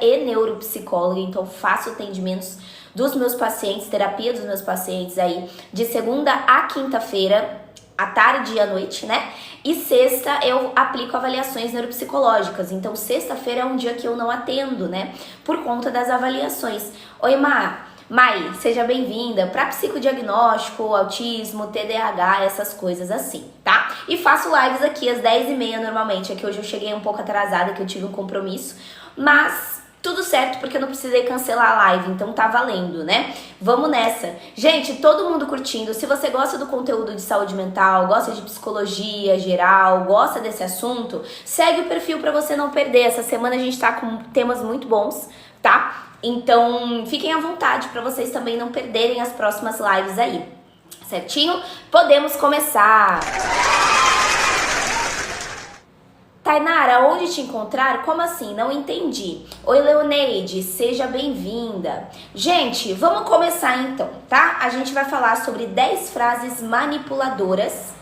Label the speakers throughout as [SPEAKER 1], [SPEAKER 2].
[SPEAKER 1] e neuropsicóloga, então faço atendimentos dos meus pacientes, terapia dos meus pacientes aí de segunda a quinta-feira, à tarde e à noite, né? E sexta eu aplico avaliações neuropsicológicas. Então sexta-feira é um dia que eu não atendo, né? Por conta das avaliações. Oi, Mai, seja bem-vinda para psicodiagnóstico, autismo, TDAH, essas coisas assim, tá? E faço lives aqui às 10h30 normalmente. É que hoje eu cheguei um pouco atrasada, que eu tive um compromisso, mas tudo certo, porque eu não precisei cancelar a live, então tá valendo, né? Vamos nessa. Gente, todo mundo curtindo. Se você gosta do conteúdo de saúde mental, gosta de psicologia geral, gosta desse assunto, segue o perfil pra você não perder. Essa semana a gente tá com temas muito bons, tá? Então, fiquem à vontade pra vocês também não perderem as próximas lives aí. Certinho? Podemos começar! Tainara, onde te encontrar? Como assim? Não entendi. Oi, Leoneide, seja bem-vinda. Gente, vamos começar então, tá? A gente vai falar sobre 10 frases manipuladoras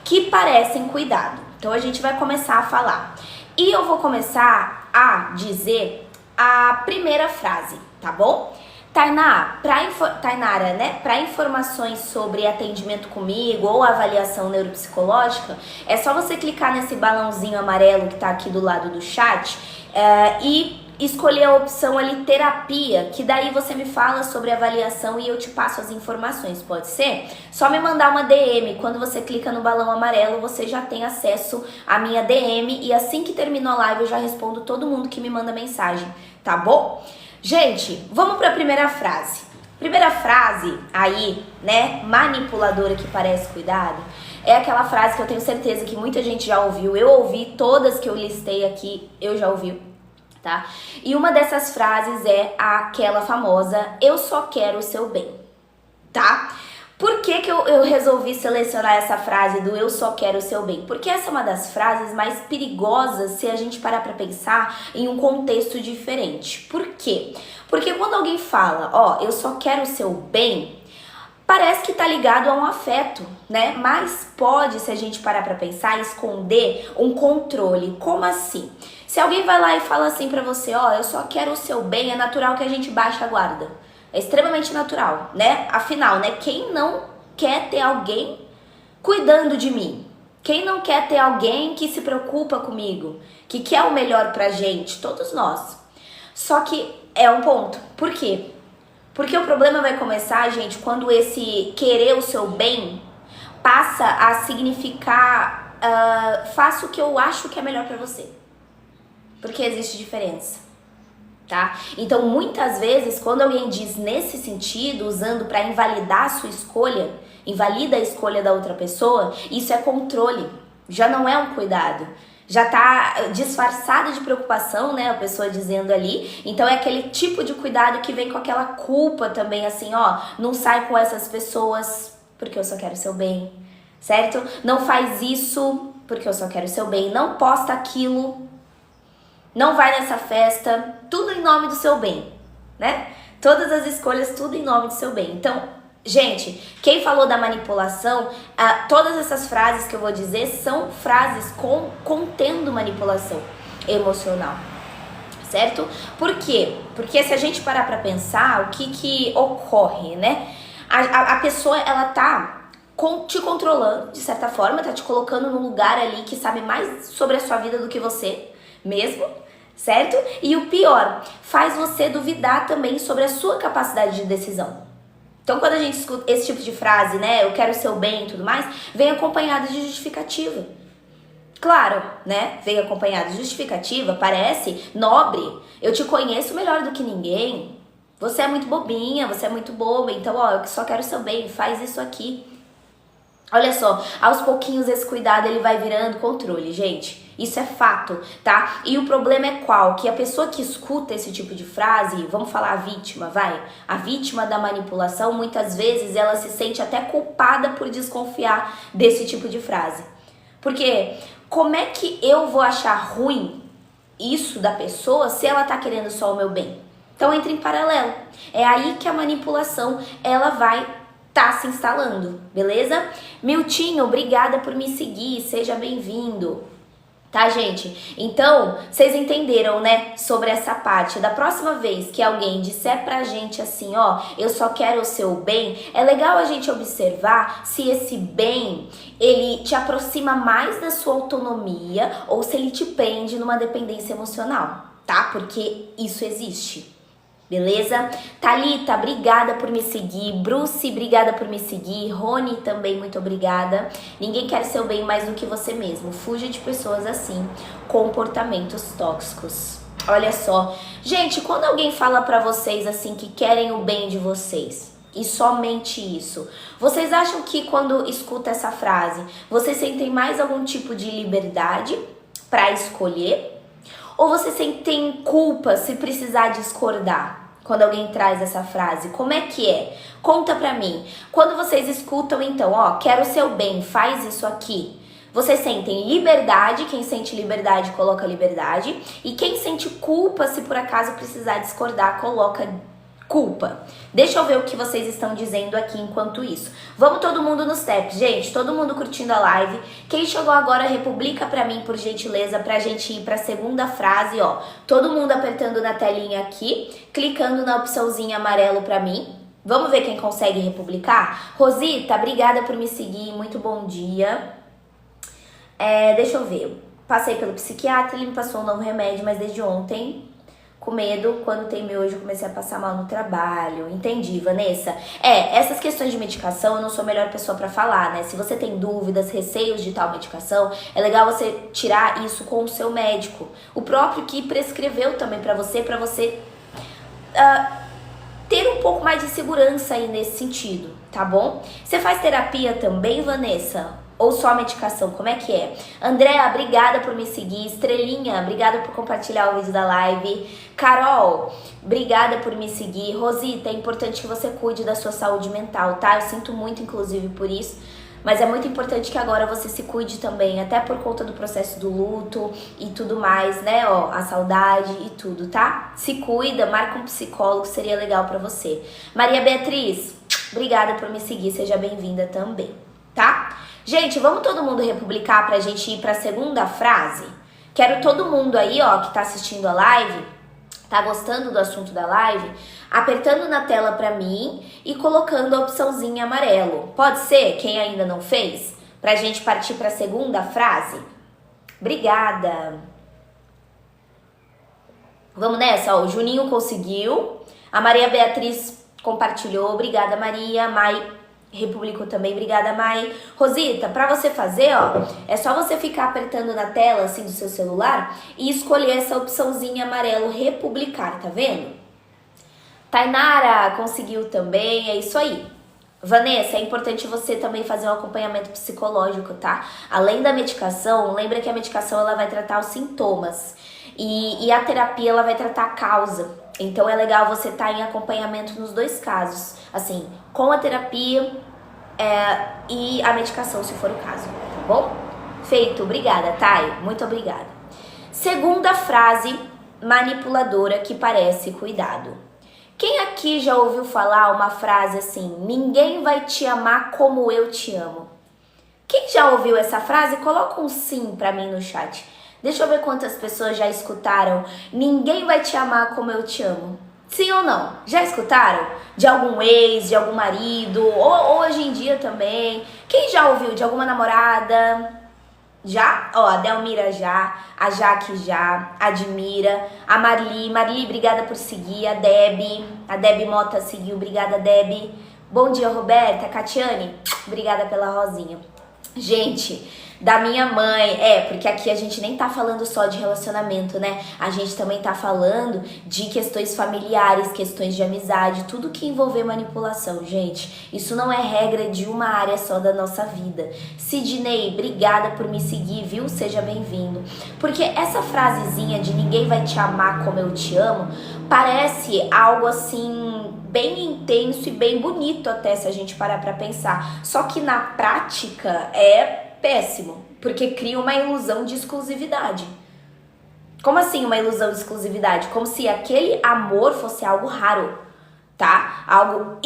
[SPEAKER 1] que parecem cuidado. Então, a gente vai começar a falar. E eu vou começar a dizer a primeira frase, tá bom? Tainara, né? Para informações sobre atendimento comigo ou avaliação neuropsicológica, é só você clicar nesse balãozinho amarelo que tá aqui do lado do chat e escolher a opção ali terapia, que daí você me fala sobre avaliação e eu te passo as informações, pode ser? Só me mandar uma DM, quando você clica no balão amarelo, você já tem acesso à minha DM e assim que terminou a live eu já respondo todo mundo que me manda mensagem, tá bom? Gente, vamos para a primeira frase. Primeira frase aí, né, manipuladora que parece cuidado, é aquela frase que eu tenho certeza que muita gente já ouviu. Eu ouvi, todas que eu listei aqui, eu já ouvi, tá? E uma dessas frases é aquela famosa, eu só quero o seu bem, tá? Por que que eu resolvi selecionar essa frase do eu só quero o seu bem? Porque essa é uma das frases mais perigosas se a gente parar pra pensar em um contexto diferente. Por quê? Porque quando alguém fala, ó, eu só quero o seu bem, parece que tá ligado a um afeto, né? Mas pode, se a gente parar pra pensar, esconder um controle. Como assim? Se alguém vai lá e fala assim pra você, ó, eu só quero o seu bem, é natural que a gente baixe a guarda. É extremamente natural, né? Afinal, né? Quem não quer ter alguém cuidando de mim? Quem não quer ter alguém que se preocupa comigo? Que quer o melhor pra gente? Todos nós. Só que é um ponto. Por quê? Porque o problema vai começar, gente, quando esse querer o seu bem passa a significar faça o que eu acho que é melhor pra você. Porque existe diferença. Tá? Então, muitas vezes, quando alguém diz nesse sentido, usando para invalidar a sua escolha, invalida a escolha da outra pessoa, isso é controle, já não é um cuidado. Já tá disfarçado de preocupação, né, a pessoa dizendo ali. Então é aquele tipo de cuidado que vem com aquela culpa também, assim, ó, não sai com essas pessoas porque eu só quero o seu bem, certo? Não faz isso porque eu só quero o seu bem, não posta aquilo, não vai nessa festa, tudo em nome do seu bem, né? Todas as escolhas, tudo em nome do seu bem. Então, gente, quem falou da manipulação, todas essas frases que eu vou dizer são frases contendo manipulação emocional, certo? Por quê? Porque se a gente parar pra pensar, o que ocorre, né? A pessoa, ela tá te controlando, de certa forma, tá te colocando num lugar ali que sabe mais sobre a sua vida do que você mesmo, certo? E o pior, faz você duvidar também sobre a sua capacidade de decisão. Então, quando a gente escuta esse tipo de frase, né, eu quero o seu bem e tudo mais, vem acompanhado de justificativa. Claro, né, vem acompanhado de justificativa, parece nobre, eu te conheço melhor do que ninguém, você é muito bobinha, você é muito boba, então, ó, eu só quero o seu bem, faz isso aqui. Olha só, aos pouquinhos esse cuidado ele vai virando controle, gente. Isso é fato, tá? E o problema é qual? Que a pessoa que escuta esse tipo de frase, vamos falar a vítima, vai? A vítima da manipulação, muitas vezes ela se sente até culpada por desconfiar desse tipo de frase. Porque como é que eu vou achar ruim isso da pessoa se ela tá querendo só o meu bem? Então entra em paralelo. É aí que a manipulação, ela vai tá se instalando, beleza? Miltinho, obrigada por me seguir, seja bem-vindo. Tá, gente? Então, vocês entenderam, né, sobre essa parte. Da próxima vez que alguém disser pra gente assim, ó, eu só quero o seu bem, é legal a gente observar se esse bem, ele te aproxima mais da sua autonomia ou se ele te prende numa dependência emocional, tá? Porque isso existe. Beleza? Thalita, obrigada por me seguir. Bruce, obrigada por me seguir. Rony também, muito obrigada. Ninguém quer seu bem mais do que você mesmo. Fuja de pessoas assim, comportamentos tóxicos. Olha só. Gente, quando alguém fala pra vocês assim que querem o bem de vocês, e somente isso, vocês acham que quando escuta essa frase, vocês sentem mais algum tipo de liberdade pra escolher? Ou você tem culpa se precisar discordar quando alguém traz essa frase? Como é que é? Conta pra mim. Quando vocês escutam, então, ó, quero o seu bem, faz isso aqui. Vocês sentem liberdade, quem sente liberdade coloca liberdade. E quem sente culpa, se por acaso precisar discordar, coloca culpa. Deixa eu ver o que vocês estão dizendo aqui enquanto isso. Vamos todo mundo nos taps, gente. Todo mundo curtindo a live. Quem chegou agora, republica pra mim, por gentileza, pra gente ir pra segunda frase, ó. Todo mundo apertando na telinha aqui, clicando na opçãozinha amarelo pra mim. Vamos ver quem consegue republicar? Rosita, obrigada por me seguir. Muito bom dia. Deixa eu ver. Passei pelo psiquiatra, ele me passou um novo remédio, mas desde ontem... com medo, quando tem miojo, eu comecei a passar mal no trabalho. Entendi, Vanessa. Essas questões de medicação, eu não sou a melhor pessoa pra falar, né? Se você tem dúvidas, receios de tal medicação, é legal você tirar isso com o seu médico. O próprio que prescreveu também pra você ter um pouco mais de segurança aí nesse sentido, tá bom? Você faz terapia também, Vanessa? Ou só a medicação? Como é que é? Andréa, obrigada por me seguir. Estrelinha, obrigada por compartilhar o vídeo da live. Carol, obrigada por me seguir. Rosita, é importante que você cuide da sua saúde mental, tá? Eu sinto muito, inclusive, por isso. Mas é muito importante que agora você se cuide também, até por conta do processo do luto e tudo mais, né? Ó, a saudade e tudo, tá? Se cuida, marca um psicólogo, seria legal pra você. Maria Beatriz, obrigada por me seguir, seja bem-vinda também, tá? Gente, vamos todo mundo republicar pra gente ir pra segunda frase? Quero todo mundo aí, ó, que tá assistindo a live, tá gostando do assunto da live, apertando na tela pra mim e colocando a opçãozinha amarelo. Pode ser? Quem ainda não fez? Pra gente partir pra segunda frase? Obrigada. Vamos nessa, ó, o Juninho conseguiu, a Maria Beatriz compartilhou, obrigada Maria, Mai republicou também, obrigada Mai. Rosita, pra você fazer, ó, é só você ficar apertando na tela, assim, do seu celular e escolher essa opçãozinha amarelo, republicar, tá vendo? Tainara conseguiu também, é isso aí. Vanessa, é importante você também fazer um acompanhamento psicológico, tá? Além da medicação, lembra que a medicação ela vai tratar os sintomas e a terapia ela vai tratar a causa. Então é legal você estar em acompanhamento nos dois casos, assim, com a terapia e a medicação, se for o caso, tá bom? Feito, obrigada, Thay, muito obrigada. Segunda frase manipuladora que parece cuidado. Quem aqui já ouviu falar uma frase assim, ninguém vai te amar como eu te amo? Quem já ouviu essa frase, coloca um sim pra mim no chat. Deixa eu ver quantas pessoas já escutaram, ninguém vai te amar como eu te amo. Sim ou não? Já escutaram? De algum ex, de algum marido, ou hoje em dia também. Quem já ouviu? De alguma namorada? Já? Ó, a Delmira já, a Jaque já, a Admira, a Marli, obrigada por seguir, a Debbie Mota seguiu, obrigada Debbie. Bom dia, Roberta, Catiane, obrigada pela rosinha. Gente, da minha mãe, porque aqui a gente nem tá falando só de relacionamento, né? A gente também tá falando de questões familiares, questões de amizade, tudo que envolver manipulação, gente. Isso não é regra de uma área só da nossa vida. Sidney, obrigada por me seguir, viu? Seja bem-vindo. Porque essa frasezinha de ninguém vai te amar como eu te amo, parece algo assim bem intenso e bem bonito até se a gente parar pra pensar. Só que na prática é péssimo, porque cria uma ilusão de exclusividade. Como assim uma ilusão de exclusividade? Como se aquele amor fosse algo raro, tá? Algo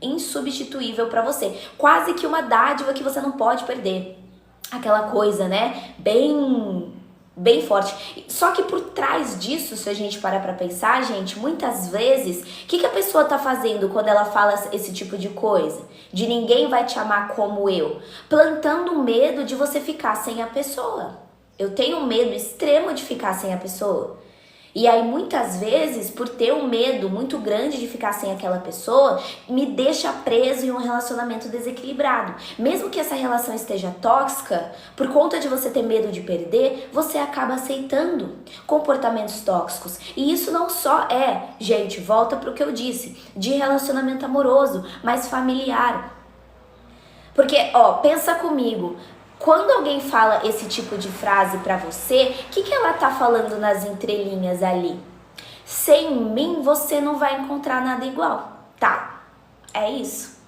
[SPEAKER 1] insubstituível pra você. Quase que uma dádiva que você não pode perder. aquela coisa, né, bem forte. Só que por trás disso, se a gente parar pra pensar, gente, muitas vezes, o que a pessoa tá fazendo quando ela fala esse tipo de coisa? De ninguém vai te amar como eu. Plantando medo de você ficar sem a pessoa. Eu tenho um medo extremo de ficar sem a pessoa. E aí, muitas vezes, por ter um medo muito grande de ficar sem aquela pessoa, me deixa preso em um relacionamento desequilibrado. Mesmo que essa relação esteja tóxica, por conta de você ter medo de perder, você acaba aceitando comportamentos tóxicos. E isso não só é, gente, volta pro que eu disse, de relacionamento amoroso, mas familiar. Porque, ó, pensa comigo. Quando alguém fala esse tipo de frase pra você, o que ela tá falando nas entrelinhas ali? Sem mim você não vai encontrar nada igual, tá? É isso.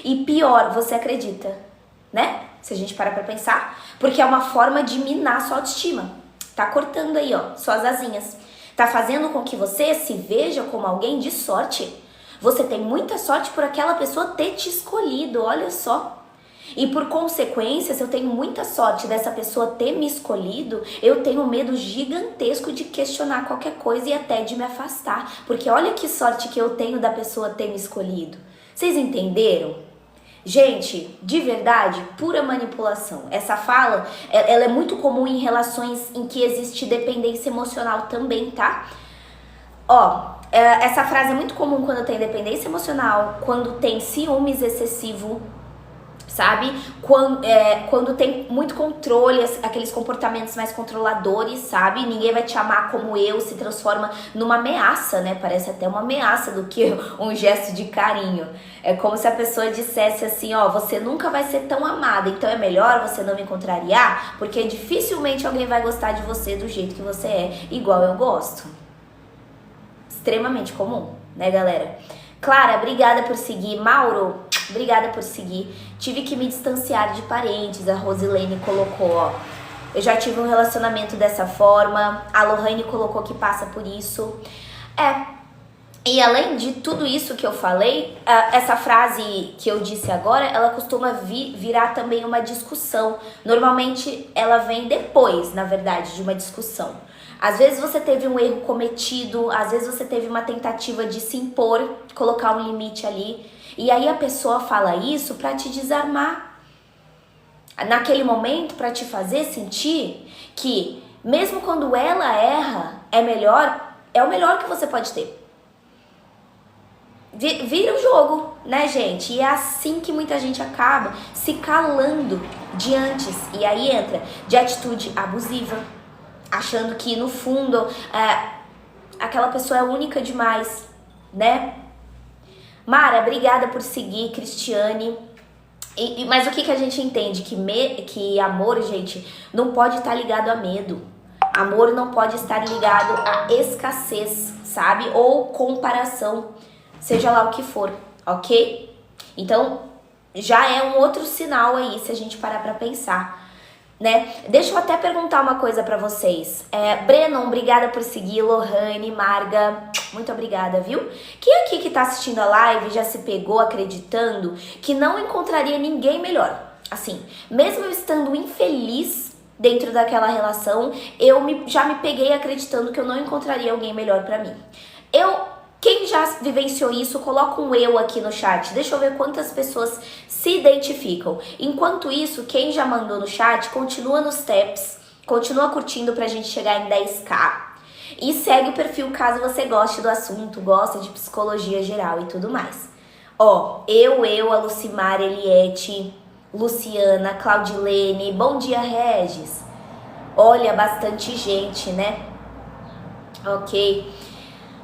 [SPEAKER 1] E pior, você acredita, né? Se a gente parar pra pensar. Porque é uma forma de minar sua autoestima. Tá cortando aí, ó, suas asinhas. Tá fazendo com que você se veja como alguém de sorte. Você tem muita sorte por aquela pessoa ter te escolhido, olha só. E por consequência, se eu tenho muita sorte dessa pessoa ter me escolhido, eu tenho um medo gigantesco de questionar qualquer coisa e até de me afastar. Porque olha que sorte que eu tenho da pessoa ter me escolhido. Vocês entenderam? Gente, de verdade, pura manipulação. Essa fala, ela é muito comum em relações em que existe dependência emocional também, tá? Ó, essa frase é muito comum quando tem dependência emocional, quando tem ciúmes excessivo, sabe? Quando tem muito controle, aqueles comportamentos mais controladores, sabe? Ninguém vai te amar como eu, se transforma numa ameaça, né? Parece até uma ameaça do que um gesto de carinho. É como se a pessoa dissesse assim, ó, você nunca vai ser tão amada, então é melhor você não me contrariar, porque dificilmente alguém vai gostar de você do jeito que você é, igual eu gosto. Extremamente comum, né, galera? Clara, obrigada por seguir. Mauro, obrigada por seguir. Tive que me distanciar de parentes, a Rosilene colocou, ó. Eu já tive um relacionamento dessa forma, a Lohane colocou que passa por isso. E além de tudo isso que eu falei, essa frase que eu disse agora, ela costuma virar também uma discussão. Normalmente ela vem depois, na verdade, de uma discussão. Às vezes você teve um erro cometido, às vezes você teve uma tentativa de se impor, colocar um limite ali. E aí a pessoa fala isso pra te desarmar. Naquele momento, pra te fazer sentir que mesmo quando ela erra, é o melhor que você pode ter. Vira o jogo, né, gente? E é assim que muita gente acaba se calando de antes. E aí entra de atitude abusiva, achando que no fundo aquela pessoa é única demais, né? Mara, obrigada por seguir, Cristiane. Mas o que a gente entende? Que amor, gente, não pode estar ligado a medo. Amor não pode estar ligado a escassez, sabe? Ou comparação, seja lá o que for, ok? Então, já é um outro sinal aí, se a gente parar pra pensar. Né? Deixa eu até perguntar uma coisa pra vocês. Brennan, obrigada por seguir. Lohane, Marga, muito obrigada, viu? Quem aqui que tá assistindo a live já se pegou acreditando que não encontraria ninguém melhor? Assim, mesmo eu estando infeliz dentro daquela relação, já me peguei acreditando que eu não encontraria alguém melhor pra mim. Quem já vivenciou isso, coloca um eu aqui no chat. Deixa eu ver quantas pessoas se identificam. Enquanto isso, quem já mandou no chat, continua nos taps, continua curtindo pra gente chegar em 10k. E segue o perfil caso você goste do assunto, gosta de psicologia geral e tudo mais. Ó, a Lucimar, Eliette, Luciana, Claudilene, bom dia, Regis. Olha, bastante gente, né? Ok.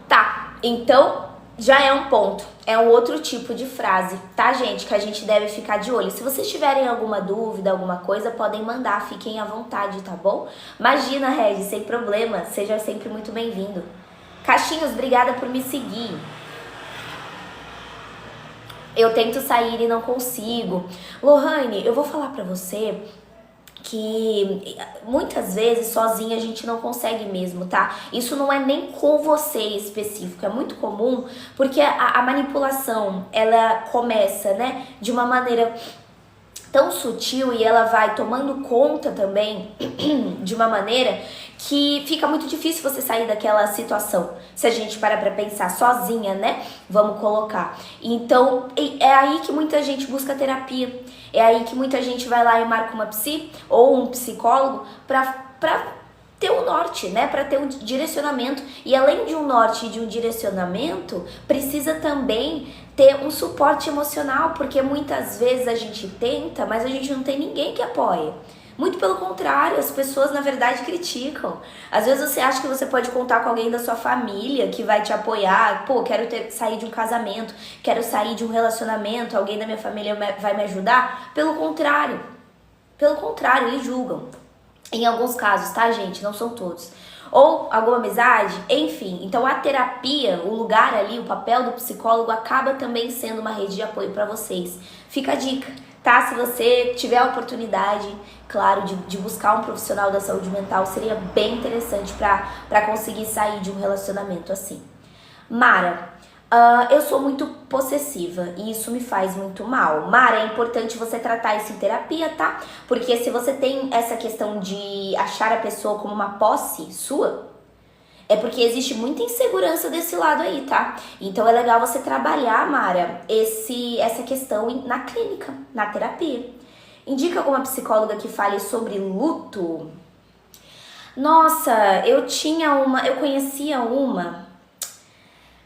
[SPEAKER 1] Tá. Então, já é um ponto, é um outro tipo de frase, tá, gente? Que a gente deve ficar de olho. Se vocês tiverem alguma dúvida, alguma coisa, podem mandar, fiquem à vontade, tá bom? Imagina, Regis, sem problema, seja sempre muito bem-vindo. Caixinhos, obrigada por me seguir. Eu tento sair e não consigo. Lohane, eu vou falar pra você que muitas vezes sozinha a gente não consegue mesmo, tá? Isso não é nem com você específico, é muito comum, porque a manipulação, ela começa, né, de uma maneira tão sutil e ela vai tomando conta também de uma maneira que fica muito difícil você sair daquela situação. Se a gente parar pra pensar sozinha, né? Vamos colocar. Então, é aí que muita gente busca terapia. É aí que muita gente vai lá e marca uma psi ou um psicólogo pra ter um norte, né? Para ter um direcionamento. E além de um norte e de um direcionamento, precisa também ter um suporte emocional, porque muitas vezes a gente tenta, mas a gente não tem ninguém que apoie. Muito pelo contrário, as pessoas na verdade criticam. Às vezes você acha que você pode contar com alguém da sua família que vai te apoiar. Pô, quero sair de um casamento, quero sair de um relacionamento, alguém da minha família vai me ajudar. Pelo contrário, eles julgam. Em alguns casos, tá, gente? Não são todos. Ou alguma amizade, enfim. Então a terapia, o lugar ali, o papel do psicólogo acaba também sendo uma rede de apoio para vocês. Fica a dica, tá? Se você tiver a oportunidade, claro, de buscar um profissional da saúde mental, seria bem interessante para conseguir sair de um relacionamento assim. Mara, eu sou muito possessiva e isso me faz muito mal. Mara, é importante você tratar isso em terapia, tá? Porque se você tem essa questão de achar a pessoa como uma posse sua, é porque existe muita insegurança desse lado aí, tá? Então é legal você trabalhar, Mara, essa questão na clínica, na terapia. Indica alguma psicóloga que fale sobre luto? Nossa, eu conhecia uma.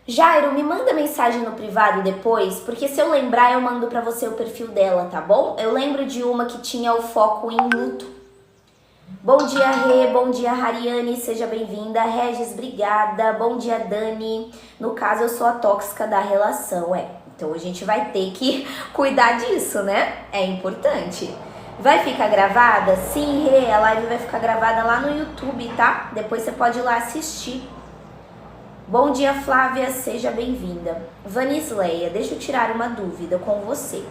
[SPEAKER 1] Jairo, me manda mensagem no privado depois, porque se eu lembrar eu mando pra você o perfil dela, tá bom? Eu lembro de uma que tinha o foco em luto. Bom dia, Rê, bom dia, Hariane, seja bem-vinda. Regis, obrigada. Bom dia, Dani. No caso, eu sou a tóxica da relação, Então a gente vai ter que cuidar disso, né? É importante. Vai ficar gravada? Sim, Rê, a live vai ficar gravada lá no YouTube, tá? Depois você pode ir lá assistir. Bom dia, Flávia, seja bem-vinda. Vanisleia, deixa eu tirar uma dúvida com você.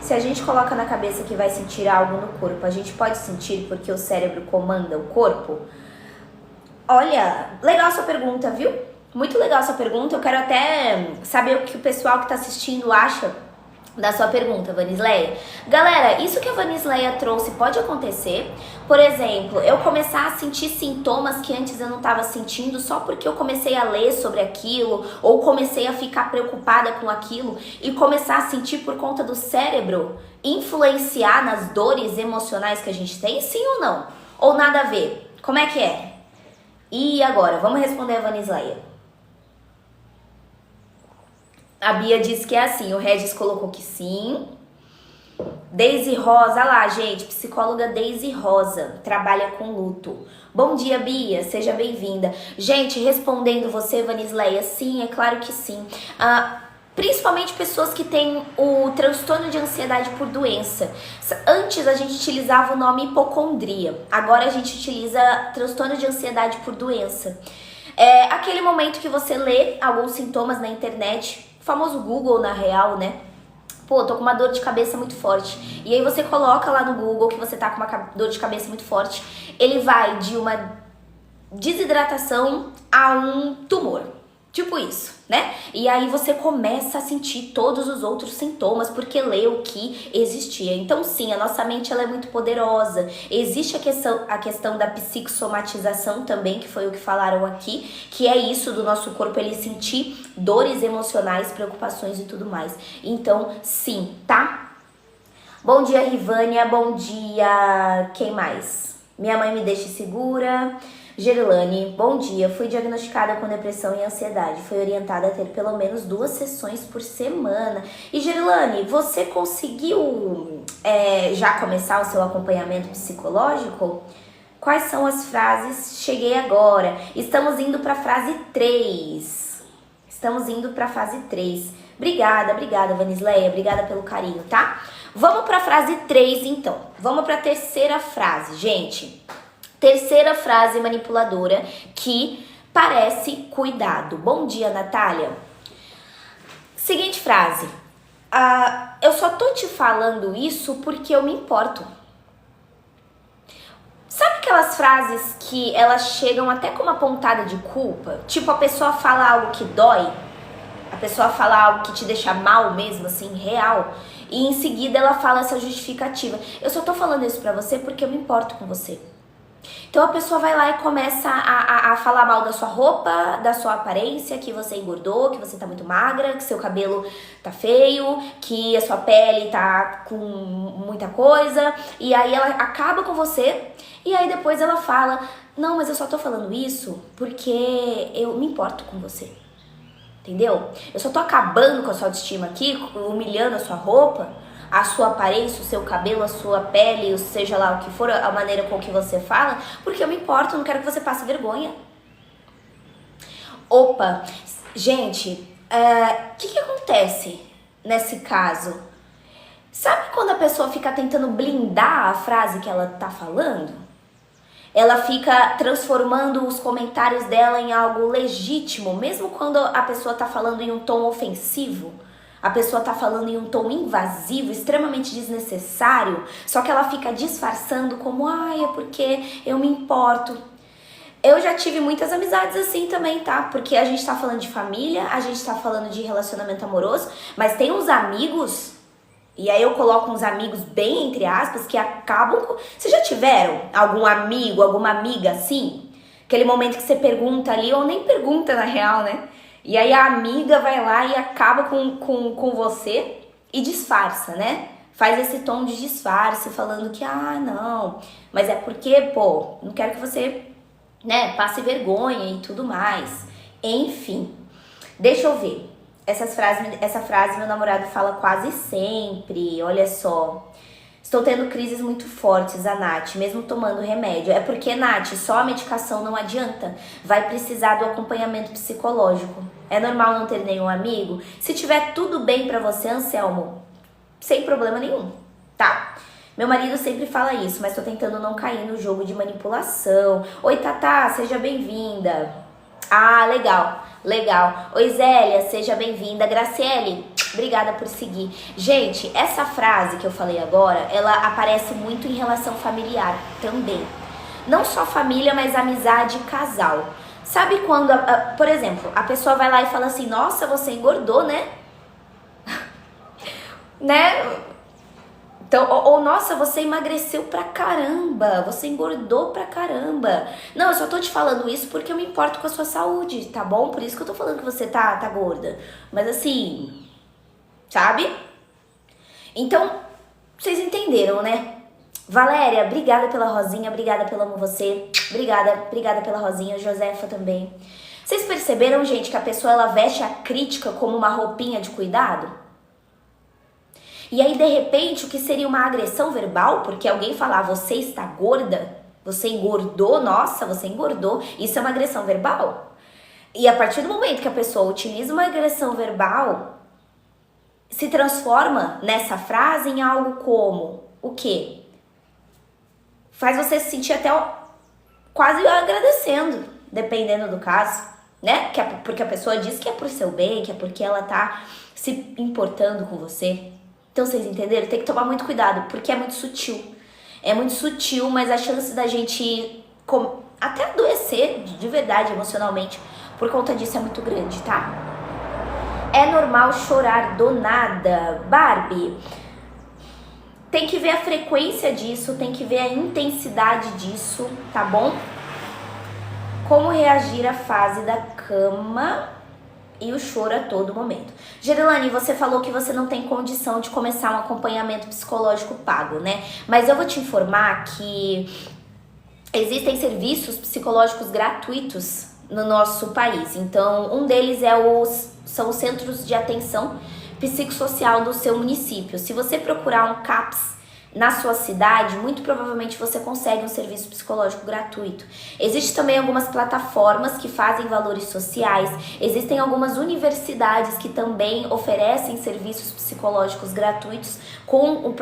[SPEAKER 1] Se a gente coloca na cabeça que vai sentir algo no corpo, a gente pode sentir porque o cérebro comanda o corpo? Olha, legal sua pergunta, viu? Muito legal sua pergunta. Eu quero até saber o que o pessoal que está assistindo acha da sua pergunta, Vanisleia. Galera, isso que a Vanisleia trouxe pode acontecer. Por exemplo, eu começar a sentir sintomas que antes eu não estava sentindo só porque eu comecei a ler sobre aquilo ou comecei a ficar preocupada com aquilo e começar a sentir por conta do cérebro influenciar nas dores emocionais que a gente tem, sim ou não? Ou nada a ver? Como é que é? E agora, vamos responder a Vanisleia. A Bia disse que é assim, o Regis colocou que sim. Deise Rosa, lá gente, psicóloga Deise Rosa, trabalha com luto. Bom dia, Bia, seja bem-vinda. Gente, respondendo você, Vanisleia, sim, é claro que sim. Principalmente pessoas que têm o transtorno de ansiedade por doença. Antes a gente utilizava o nome hipocondria, agora a gente utiliza transtorno de ansiedade por doença. É aquele momento que você lê alguns sintomas na internet, o famoso Google na real, né? Pô, tô com uma dor de cabeça muito forte. E aí você coloca lá no Google que você tá com uma dor de cabeça muito forte. Ele vai de uma desidratação a um tumor. Tipo isso, né? E aí você começa a sentir todos os outros sintomas porque leu que existia. Então sim, a nossa mente ela é muito poderosa. Existe a questão da psicossomatização também, que foi o que falaram aqui, que é isso do nosso corpo ele sentir dores emocionais, preocupações e tudo mais. Então sim, tá? Bom dia, Rivânia, bom dia, quem mais? Minha mãe me deixa segura. Gerilane, bom dia. Fui diagnosticada com depressão e ansiedade. Fui orientada a ter pelo menos 2 sessões por semana. E Gerilane, você conseguiu já começar o seu acompanhamento psicológico? Quais são as frases? Cheguei agora. Estamos indo para a frase 3. Estamos indo para a fase 3. Obrigada, Vanisleia. Obrigada pelo carinho, tá? Vamos para a frase 3, então. Vamos para a terceira frase, gente. Terceira frase manipuladora que parece cuidado. Bom dia, Natália. Seguinte frase. Eu só tô te falando isso porque eu me importo. Sabe aquelas frases que elas chegam até com uma pontada de culpa? Tipo, a pessoa fala algo que dói. A pessoa fala algo que te deixa mal mesmo, assim, real, e em seguida ela fala essa justificativa. Eu só tô falando isso pra você porque eu me importo com você. Então a pessoa vai lá e começa a falar mal da sua roupa, da sua aparência, que você engordou, que você tá muito magra, que seu cabelo tá feio, que a sua pele tá com muita coisa, e aí ela acaba com você, e aí depois ela fala, não, mas eu só tô falando isso porque eu me importo com você. Entendeu? Eu só tô acabando com a sua autoestima aqui, humilhando a sua roupa, a sua aparência, o seu cabelo, a sua pele, seja lá o que for, a maneira com que você fala, porque eu me importo, eu não quero que você passe vergonha. Opa, gente, o que acontece nesse caso? Sabe quando a pessoa fica tentando blindar a frase que ela tá falando? Ela fica transformando os comentários dela em algo legítimo, mesmo quando a pessoa tá falando em um tom ofensivo, a pessoa tá falando em um tom invasivo, extremamente desnecessário, só que ela fica disfarçando como, ai, é porque eu me importo. Eu já tive muitas amizades assim também, tá? Porque a gente tá falando de família, a gente tá falando de relacionamento amoroso, mas tem uns amigos... E aí eu coloco uns amigos bem entre aspas que acabam com... Vocês já tiveram algum amigo, alguma amiga assim? Aquele momento que você pergunta ali, ou nem pergunta na real, né? E aí a amiga vai lá e acaba com você e disfarça, né? Faz esse tom de disfarce, falando que, não, mas é porque, pô, não quero que você, né, passe vergonha e tudo mais. Enfim, deixa eu ver. Essa frase meu namorado fala quase sempre, olha só. Estou tendo crises muito fortes, a Nath, mesmo tomando remédio. É porque, Nath, só a medicação não adianta. Vai precisar do acompanhamento psicológico. É normal não ter nenhum amigo? Se tiver tudo bem pra você, Anselmo, sem problema nenhum, tá? Meu marido sempre fala isso, mas tô tentando não cair no jogo de manipulação. Oi, Tatá, seja bem-vinda. Ah, legal, legal. Oi, Zélia, seja bem-vinda. Graciele, obrigada por seguir. Gente, essa frase que eu falei agora, ela aparece muito em relação familiar também. Não só família, mas amizade e casal. Sabe quando, por exemplo, a pessoa vai lá e fala assim, nossa, você engordou, né? Né? Então, ou nossa, você emagreceu pra caramba, você engordou pra caramba. Não, eu só tô te falando isso porque eu me importo com a sua saúde, tá bom? Por isso que eu tô falando que você tá gorda. Mas assim, sabe? Então, vocês entenderam, né? Valéria, obrigada pela rosinha, obrigada pelo amo você. Obrigada pela rosinha, Josefa também. Vocês perceberam, gente, que a pessoa ela veste a crítica como uma roupinha de cuidado? E aí, de repente, o que seria uma agressão verbal, porque alguém falar, você está gorda, você engordou, nossa, você engordou, isso é uma agressão verbal. E a partir do momento que a pessoa utiliza uma agressão verbal, se transforma nessa frase em algo como, o quê? Faz você se sentir até quase agradecendo, dependendo do caso, né? Porque a pessoa diz que é por seu bem, que é porque ela tá se importando com você. Então vocês entenderam? Tem que tomar muito cuidado, porque é muito sutil. É muito sutil, mas a chance da gente até adoecer de verdade emocionalmente por conta disso é muito grande, tá? É normal chorar do nada. Barbie, tem que ver a frequência disso, tem que ver a intensidade disso, tá bom? Como reagir à fase da cama e o choro a todo momento. Gerilane, você falou que você não tem condição de começar um acompanhamento psicológico pago, né? Mas eu vou te informar que existem serviços psicológicos gratuitos no nosso país. Então, um deles são os centros de atenção psicossocial do seu município. Se você procurar um CAPS na sua cidade, muito provavelmente você consegue um serviço psicológico gratuito. Existem também algumas plataformas que fazem valores sociais, existem algumas universidades que também oferecem serviços psicológicos gratuitos com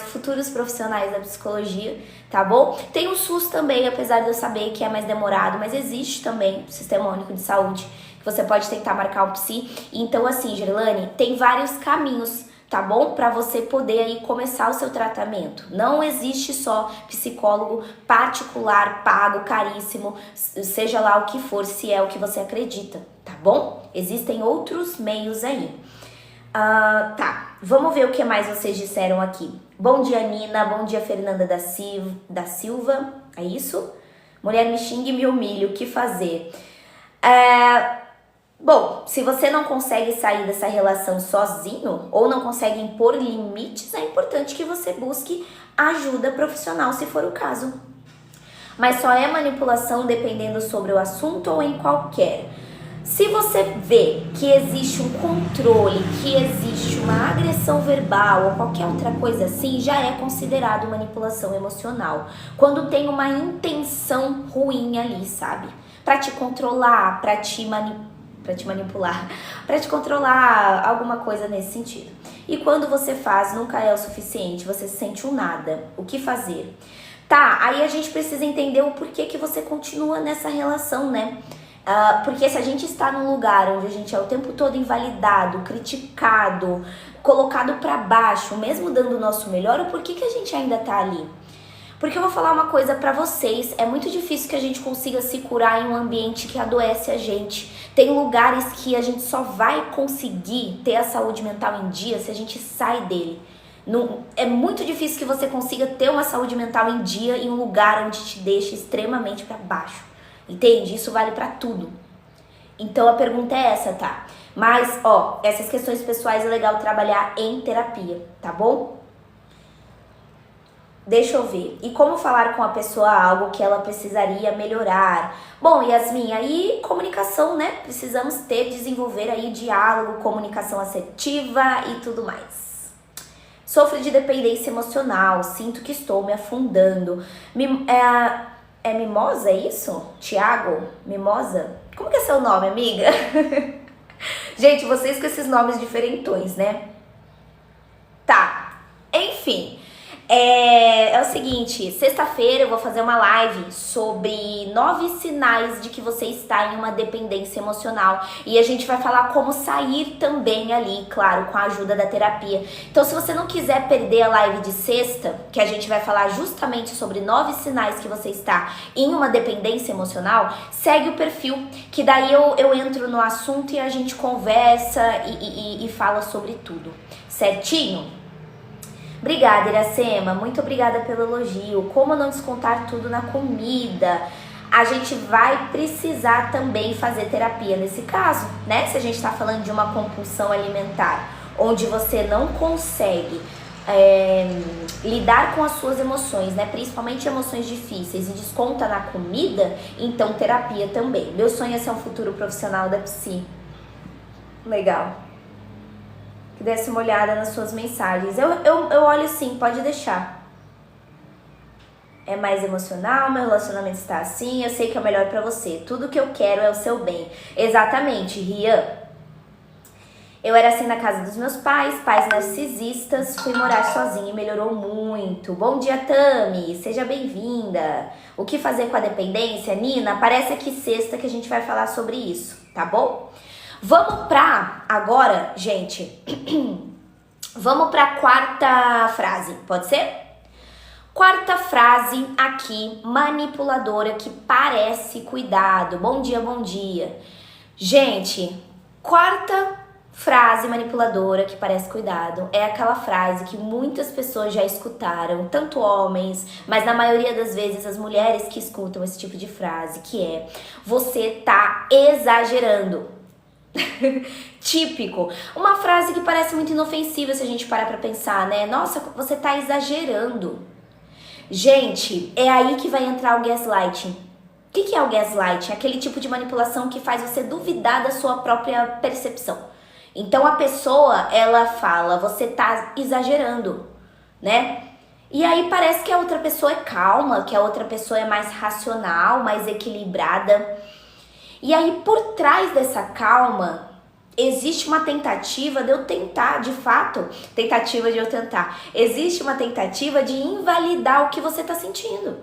[SPEAKER 1] futuros profissionais da psicologia, tá bom? Tem o SUS também, apesar de eu saber que é mais demorado, mas existe também o Sistema Único de Saúde, que você pode tentar marcar um psi. Então assim, Gerilane, tem vários caminhos, tá bom? Para você poder aí começar o seu tratamento. Não existe só psicólogo particular, pago, caríssimo, seja lá o que for, se é o que você acredita, tá bom? Existem outros meios aí. Tá, vamos ver o que mais vocês disseram aqui. Bom dia, Nina. Bom dia, Fernanda da Silva. É isso? Mulher me xinga e me humilha. O que fazer? Bom, se você não consegue sair dessa relação sozinho ou não consegue impor limites, é importante que você busque ajuda profissional, se for o caso. Mas só é manipulação dependendo sobre o assunto ou em qualquer. Se você vê que existe um controle, que existe uma agressão verbal ou qualquer outra coisa assim, já é considerado manipulação emocional. Quando tem uma intenção ruim ali, sabe? Pra te controlar, pra te manipular, pra te controlar, alguma coisa nesse sentido. E quando você faz, nunca é o suficiente, você se sente um nada. O que fazer? Tá, aí a gente precisa entender o porquê que você continua nessa relação, né? Porque se a gente está num lugar onde a gente é o tempo todo invalidado, criticado, colocado pra baixo, mesmo dando o nosso melhor, por que a gente ainda tá ali? Porque eu vou falar uma coisa pra vocês, é muito difícil que a gente consiga se curar em um ambiente que adoece a gente. Tem lugares que a gente só vai conseguir ter a saúde mental em dia se a gente sai dele. É muito difícil que você consiga ter uma saúde mental em dia em um lugar onde te deixa extremamente pra baixo. Entende? Isso vale pra tudo. Então a pergunta é essa, tá? Mas, essas questões pessoais é legal trabalhar em terapia, tá bom? Deixa eu ver. E como falar com a pessoa algo que ela precisaria melhorar? Bom, Yasmin, aí comunicação, né? Precisamos desenvolver aí diálogo, comunicação assertiva e tudo mais. Sofro de dependência emocional, sinto que estou me afundando. É Mimosa, é isso? Tiago? Mimosa? Como que é seu nome, amiga? Gente, vocês com esses nomes diferentões, né? Tá, enfim. É o seguinte, sexta-feira eu vou fazer uma live sobre 9 sinais de que você está em uma dependência emocional. E a gente vai falar como sair também ali, claro, com a ajuda da terapia. Então, se você não quiser perder a live de sexta, que a gente vai falar justamente sobre 9 sinais que você está em uma dependência emocional, segue o perfil, que daí eu entro no assunto e a gente conversa e fala sobre tudo. Certinho? Obrigada, Iracema. Muito obrigada pelo elogio. Como não descontar tudo na comida? A gente vai precisar também fazer terapia nesse caso, né? Se a gente tá falando de uma compulsão alimentar, onde você não consegue lidar com as suas emoções, né? Principalmente emoções difíceis e desconta na comida, então terapia também. Meu sonho é ser um futuro profissional da psi. Legal. Que desse uma olhada nas suas mensagens. Eu olho sim, pode deixar. É mais emocional, meu relacionamento está assim, eu sei que é o melhor pra você. Tudo que eu quero é o seu bem. Exatamente, Rian. Eu era assim na casa dos meus pais narcisistas, fui morar sozinha e melhorou muito. Bom dia, Tami, seja bem-vinda. O que fazer com a dependência, Nina? Parece aqui sexta que a gente vai falar sobre isso, tá bom? Vamos pra, agora, gente, vamos pra quarta frase, pode ser? Quarta frase aqui, manipuladora, que parece cuidado. Bom dia, bom dia. Gente, quarta frase manipuladora que parece cuidado é aquela frase que muitas pessoas já escutaram, tanto homens, mas na maioria das vezes as mulheres que escutam esse tipo de frase, que é: você tá exagerando. Típico. Uma frase que parece muito inofensiva se a gente parar pra pensar, né? Nossa, você tá exagerando. Gente, é aí que vai entrar o gaslighting. O que é o gaslighting? Aquele tipo de manipulação que faz você duvidar da sua própria percepção. Então a pessoa, ela fala, você tá exagerando, né? E aí parece que a outra pessoa é calma, que a outra pessoa é mais racional, mais equilibrada. E aí, por trás dessa calma, existe uma tentativa de eu tentar, de fato, existe uma tentativa de invalidar o que você está sentindo.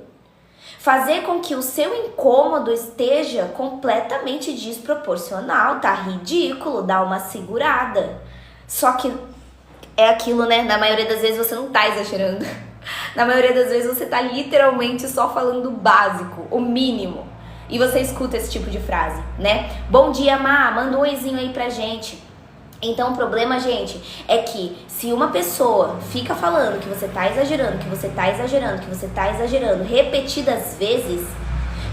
[SPEAKER 1] Fazer com que o seu incômodo esteja completamente desproporcional, tá ridículo, dá uma segurada. Só que é aquilo, né? Na maioria das vezes você não tá exagerando. Na maioria das vezes você tá literalmente só falando o básico, o mínimo. e você escuta esse tipo de frase, né? Bom dia, Má, manda um oizinho aí pra gente. Então o problema, gente, é que se uma pessoa fica falando que você tá exagerando, que você tá exagerando, que você tá exagerando repetidas vezes,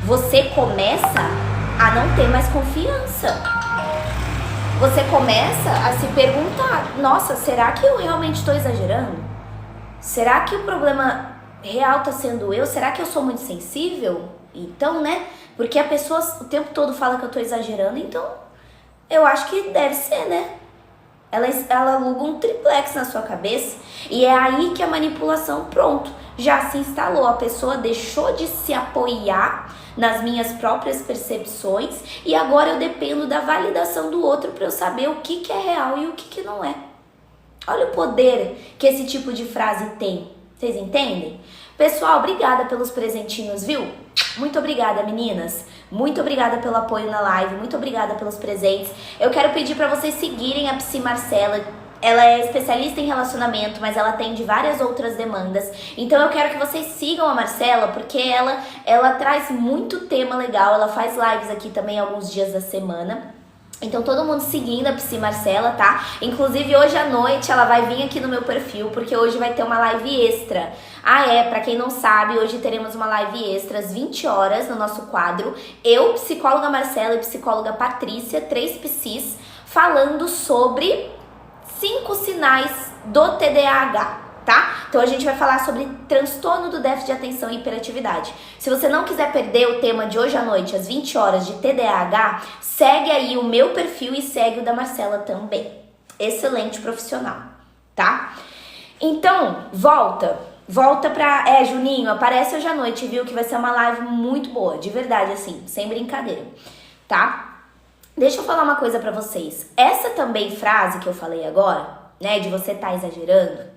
[SPEAKER 1] você começa a não ter mais confiança. Você começa a se perguntar, nossa, será que eu realmente estou exagerando? Será que o problema real tá sendo eu? Será que eu sou muito sensível? Então, né? Porque a pessoa o tempo todo fala que eu tô exagerando, então eu acho que deve ser, né? Ela aluga um triplex na sua cabeça e é aí que a manipulação, pronto, já se instalou. A pessoa deixou de se apoiar nas minhas próprias percepções e agora eu dependo da validação do outro para eu saber o que é real e o que não é. Olha o poder que esse tipo de frase tem. Vocês entendem? Pessoal, obrigada pelos presentinhos, viu? Muito obrigada, meninas. Muito obrigada pelo apoio na live. Muito obrigada pelos presentes. Eu quero pedir para vocês seguirem a Psi Marcela. Ela é especialista em relacionamento, mas ela atende várias outras demandas. Então eu quero que vocês sigam a Marcela, porque ela traz muito tema legal. Ela faz lives aqui também alguns dias da semana. Então todo mundo seguindo a Psi Marcela, tá? Inclusive hoje à noite ela vai vir aqui no meu perfil, porque hoje vai ter uma live extra. Pra quem não sabe, hoje teremos uma live extra às 20 horas no nosso quadro. Eu, psicóloga Marcela e psicóloga Patrícia, 3 psis, falando sobre 5 sinais do TDAH. Tá? Então a gente vai falar sobre transtorno do déficit de atenção e hiperatividade. Se você não quiser perder o tema de hoje à noite, às 20 horas, de TDAH, segue aí o meu perfil e segue o da Marcela também. Excelente profissional, tá? Então, volta pra... Juninho, aparece hoje à noite, viu? Que vai ser uma live muito boa, de verdade, assim, sem brincadeira, tá? Deixa eu falar uma coisa pra vocês. Essa também frase que eu falei agora, né, de você tá exagerando,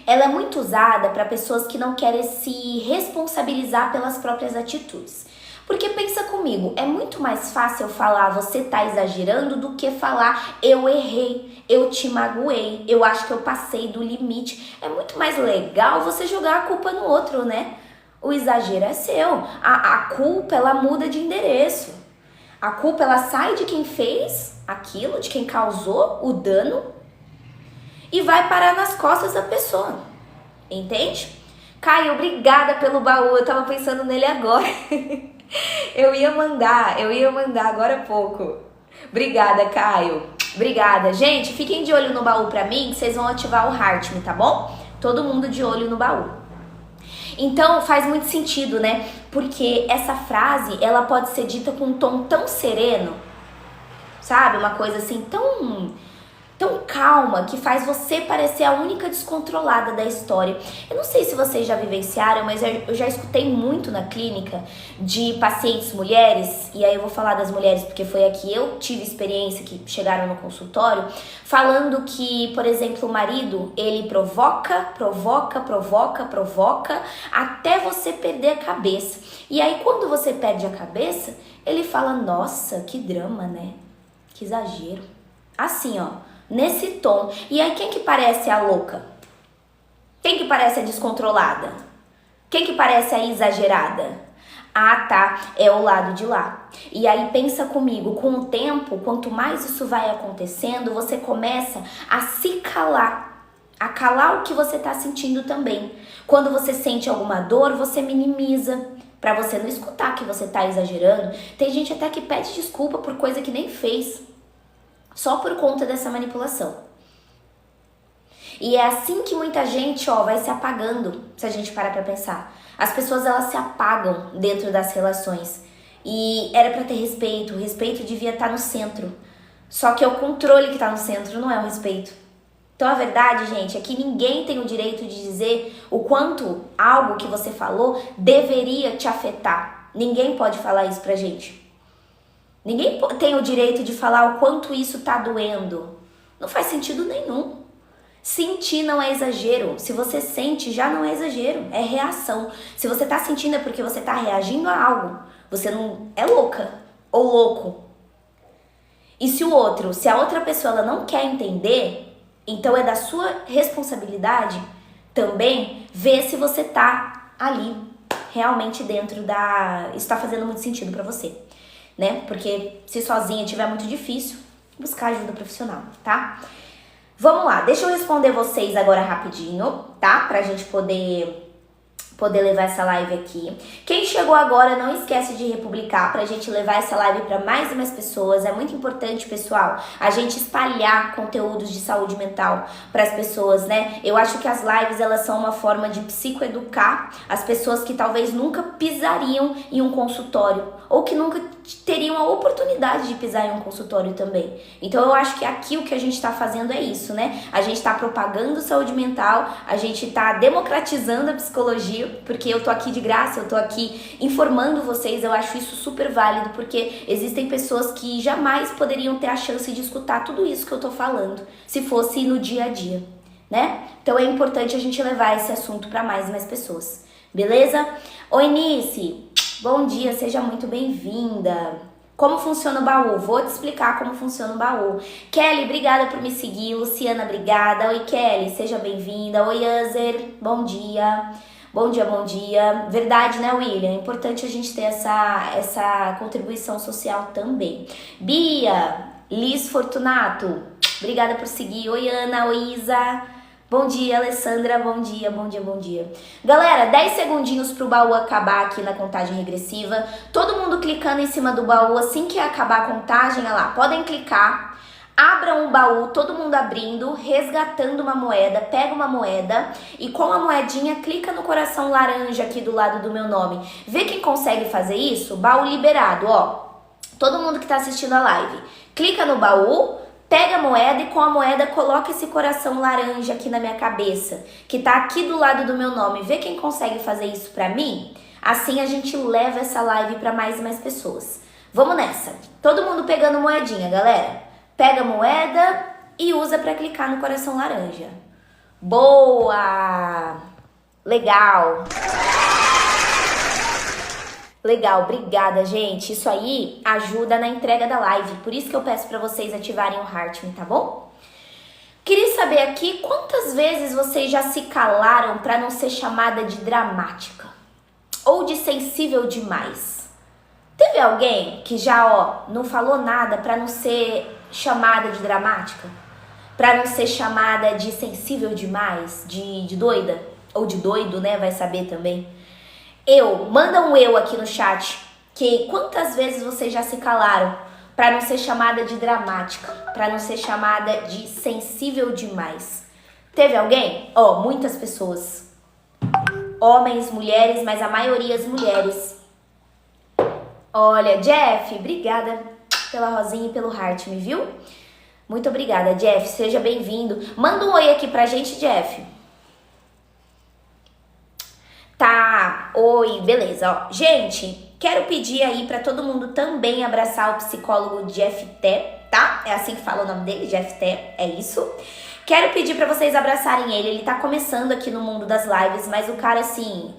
[SPEAKER 1] ela é muito usada para pessoas que não querem se responsabilizar pelas próprias atitudes. Porque pensa comigo, é muito mais fácil eu falar você tá exagerando do que falar eu errei, eu te magoei, eu acho que eu passei do limite. É muito mais legal você jogar a culpa no outro, né? O exagero é seu. A culpa, ela muda de endereço. A culpa, ela sai de quem fez aquilo, de quem causou o dano, e vai parar nas costas da pessoa, entende? Caio, obrigada pelo baú, eu tava pensando nele agora. eu ia mandar agora há pouco. Obrigada, Caio, obrigada. Gente, fiquem de olho no baú pra mim, que vocês vão ativar o Heart Me, tá bom? Todo mundo de olho no baú. Então, faz muito sentido, né? Porque essa frase, ela pode ser dita com um tom tão sereno, sabe? Uma coisa assim, tão calma, que faz você parecer a única descontrolada da história. Eu não sei se vocês já vivenciaram, mas eu já escutei muito na clínica de pacientes mulheres, e aí eu vou falar das mulheres porque foi aqui eu tive experiência, que chegaram no consultório, falando que, por exemplo, o marido, ele provoca, até você perder a cabeça. E aí quando você perde a cabeça, ele fala, nossa, que drama, né? Que exagero. Assim, ó. Nesse tom. E aí quem que parece a louca? Quem que parece a descontrolada? Quem que parece a exagerada? Ah, tá, é o lado de lá. E aí pensa comigo, com o tempo, quanto mais isso vai acontecendo, você começa a se calar. A calar o que você tá sentindo também. Quando você sente alguma dor, você minimiza, pra você não escutar que você tá exagerando. Tem gente até que pede desculpa por coisa que nem fez, só por conta dessa manipulação. E é assim que muita gente, vai se apagando, se a gente parar pra pensar. As pessoas, elas se apagam dentro das relações. E era pra ter respeito, o respeito devia estar no centro. Só que é o controle que tá no centro, não é o respeito. Então a verdade, gente, é que ninguém tem o direito de dizer o quanto algo que você falou deveria te afetar. Ninguém pode falar isso pra gente. Ninguém tem o direito de falar o quanto isso tá doendo. Não faz sentido nenhum. Sentir não é exagero. Se você sente, já não é exagero, é reação. Se você tá sentindo é porque você tá reagindo a algo. Você não é louca ou louco. E se a outra pessoa ela não quer entender, então é da sua responsabilidade também ver se você tá ali realmente dentro da... Isso tá fazendo muito sentido pra você, né? Porque se sozinha tiver muito difícil, buscar ajuda profissional, tá? Vamos lá, deixa eu responder vocês agora rapidinho, tá? Pra gente poder levar essa live aqui. Quem chegou agora, não esquece de republicar pra gente levar essa live para mais e mais pessoas. É muito importante, pessoal, a gente espalhar conteúdos de saúde mental para as pessoas, né? Eu acho que as lives, elas são uma forma de psicoeducar as pessoas que talvez nunca pisariam em um consultório ou que nunca teriam a oportunidade de pisar em um consultório também. Então eu acho que aqui o que a gente tá fazendo é isso, né? A gente tá propagando saúde mental, a gente tá democratizando a psicologia, porque eu tô aqui de graça, eu tô aqui informando vocês, eu acho isso super válido, porque existem pessoas que jamais poderiam ter a chance de escutar tudo isso que eu tô falando, se fosse no dia a dia, né? Então é importante a gente levar esse assunto para mais e mais pessoas, beleza? Oi, Nice, bom dia, seja muito bem-vinda. Como funciona o baú? Vou te explicar como funciona o baú. Kelly, obrigada por me seguir. Luciana, obrigada. Oi, Kelly, seja bem-vinda. Oi, Azer, bom dia. Bom dia, bom dia. Verdade, né, William? É importante a gente ter essa contribuição social também. Bia, Liz Fortunato, obrigada por seguir. Oi, Ana, oi, Isa. Bom dia, Alessandra, bom dia, bom dia, bom dia. Galera, 10 segundinhos pro baú acabar aqui na contagem regressiva. Todo mundo clicando em cima do baú assim que acabar a contagem, olha lá, podem clicar. Abram o baú, todo mundo abrindo, resgatando uma moeda, pega uma moeda e com a moedinha clica no coração laranja aqui do lado do meu nome. Vê quem consegue fazer isso? Baú liberado, ó. Todo mundo que tá assistindo a live, clica no baú, pega a moeda e com a moeda coloca esse coração laranja aqui na minha cabeça, que tá aqui do lado do meu nome. Vê quem consegue fazer isso pra mim? Assim a gente leva essa live pra mais e mais pessoas. Vamos nessa. Todo mundo pegando moedinha, galera. Pega a moeda e usa para clicar no coração laranja. Boa! Legal! Legal, obrigada, gente. Isso aí ajuda na entrega da live. Por isso que eu peço para vocês ativarem o Heart Me, tá bom? Queria saber aqui quantas vezes vocês já se calaram para não ser chamada de dramática ou de sensível demais. Teve alguém que já, não falou nada para não ser chamada de dramática? Pra não ser chamada de sensível demais, de doida? Ou de doido, né? Vai saber também. Manda um eu aqui no chat. Que quantas vezes vocês já se calaram pra não ser chamada de dramática? Pra não ser chamada de sensível demais? Teve alguém? Muitas pessoas. Homens, mulheres, mas a maioria as mulheres. Olha, Jeff, obrigada pela rosinha e pelo heart, me viu? Muito obrigada, Jeff. Seja bem-vindo. Manda um oi aqui pra gente, Jeff. Tá, oi, beleza. Ó, gente, quero pedir aí pra todo mundo também abraçar o psicólogo Jeff Té, tá? É assim que fala o nome dele, Jeff Té, é isso. Quero pedir pra vocês abraçarem ele tá começando aqui no mundo das lives, mas o cara, assim,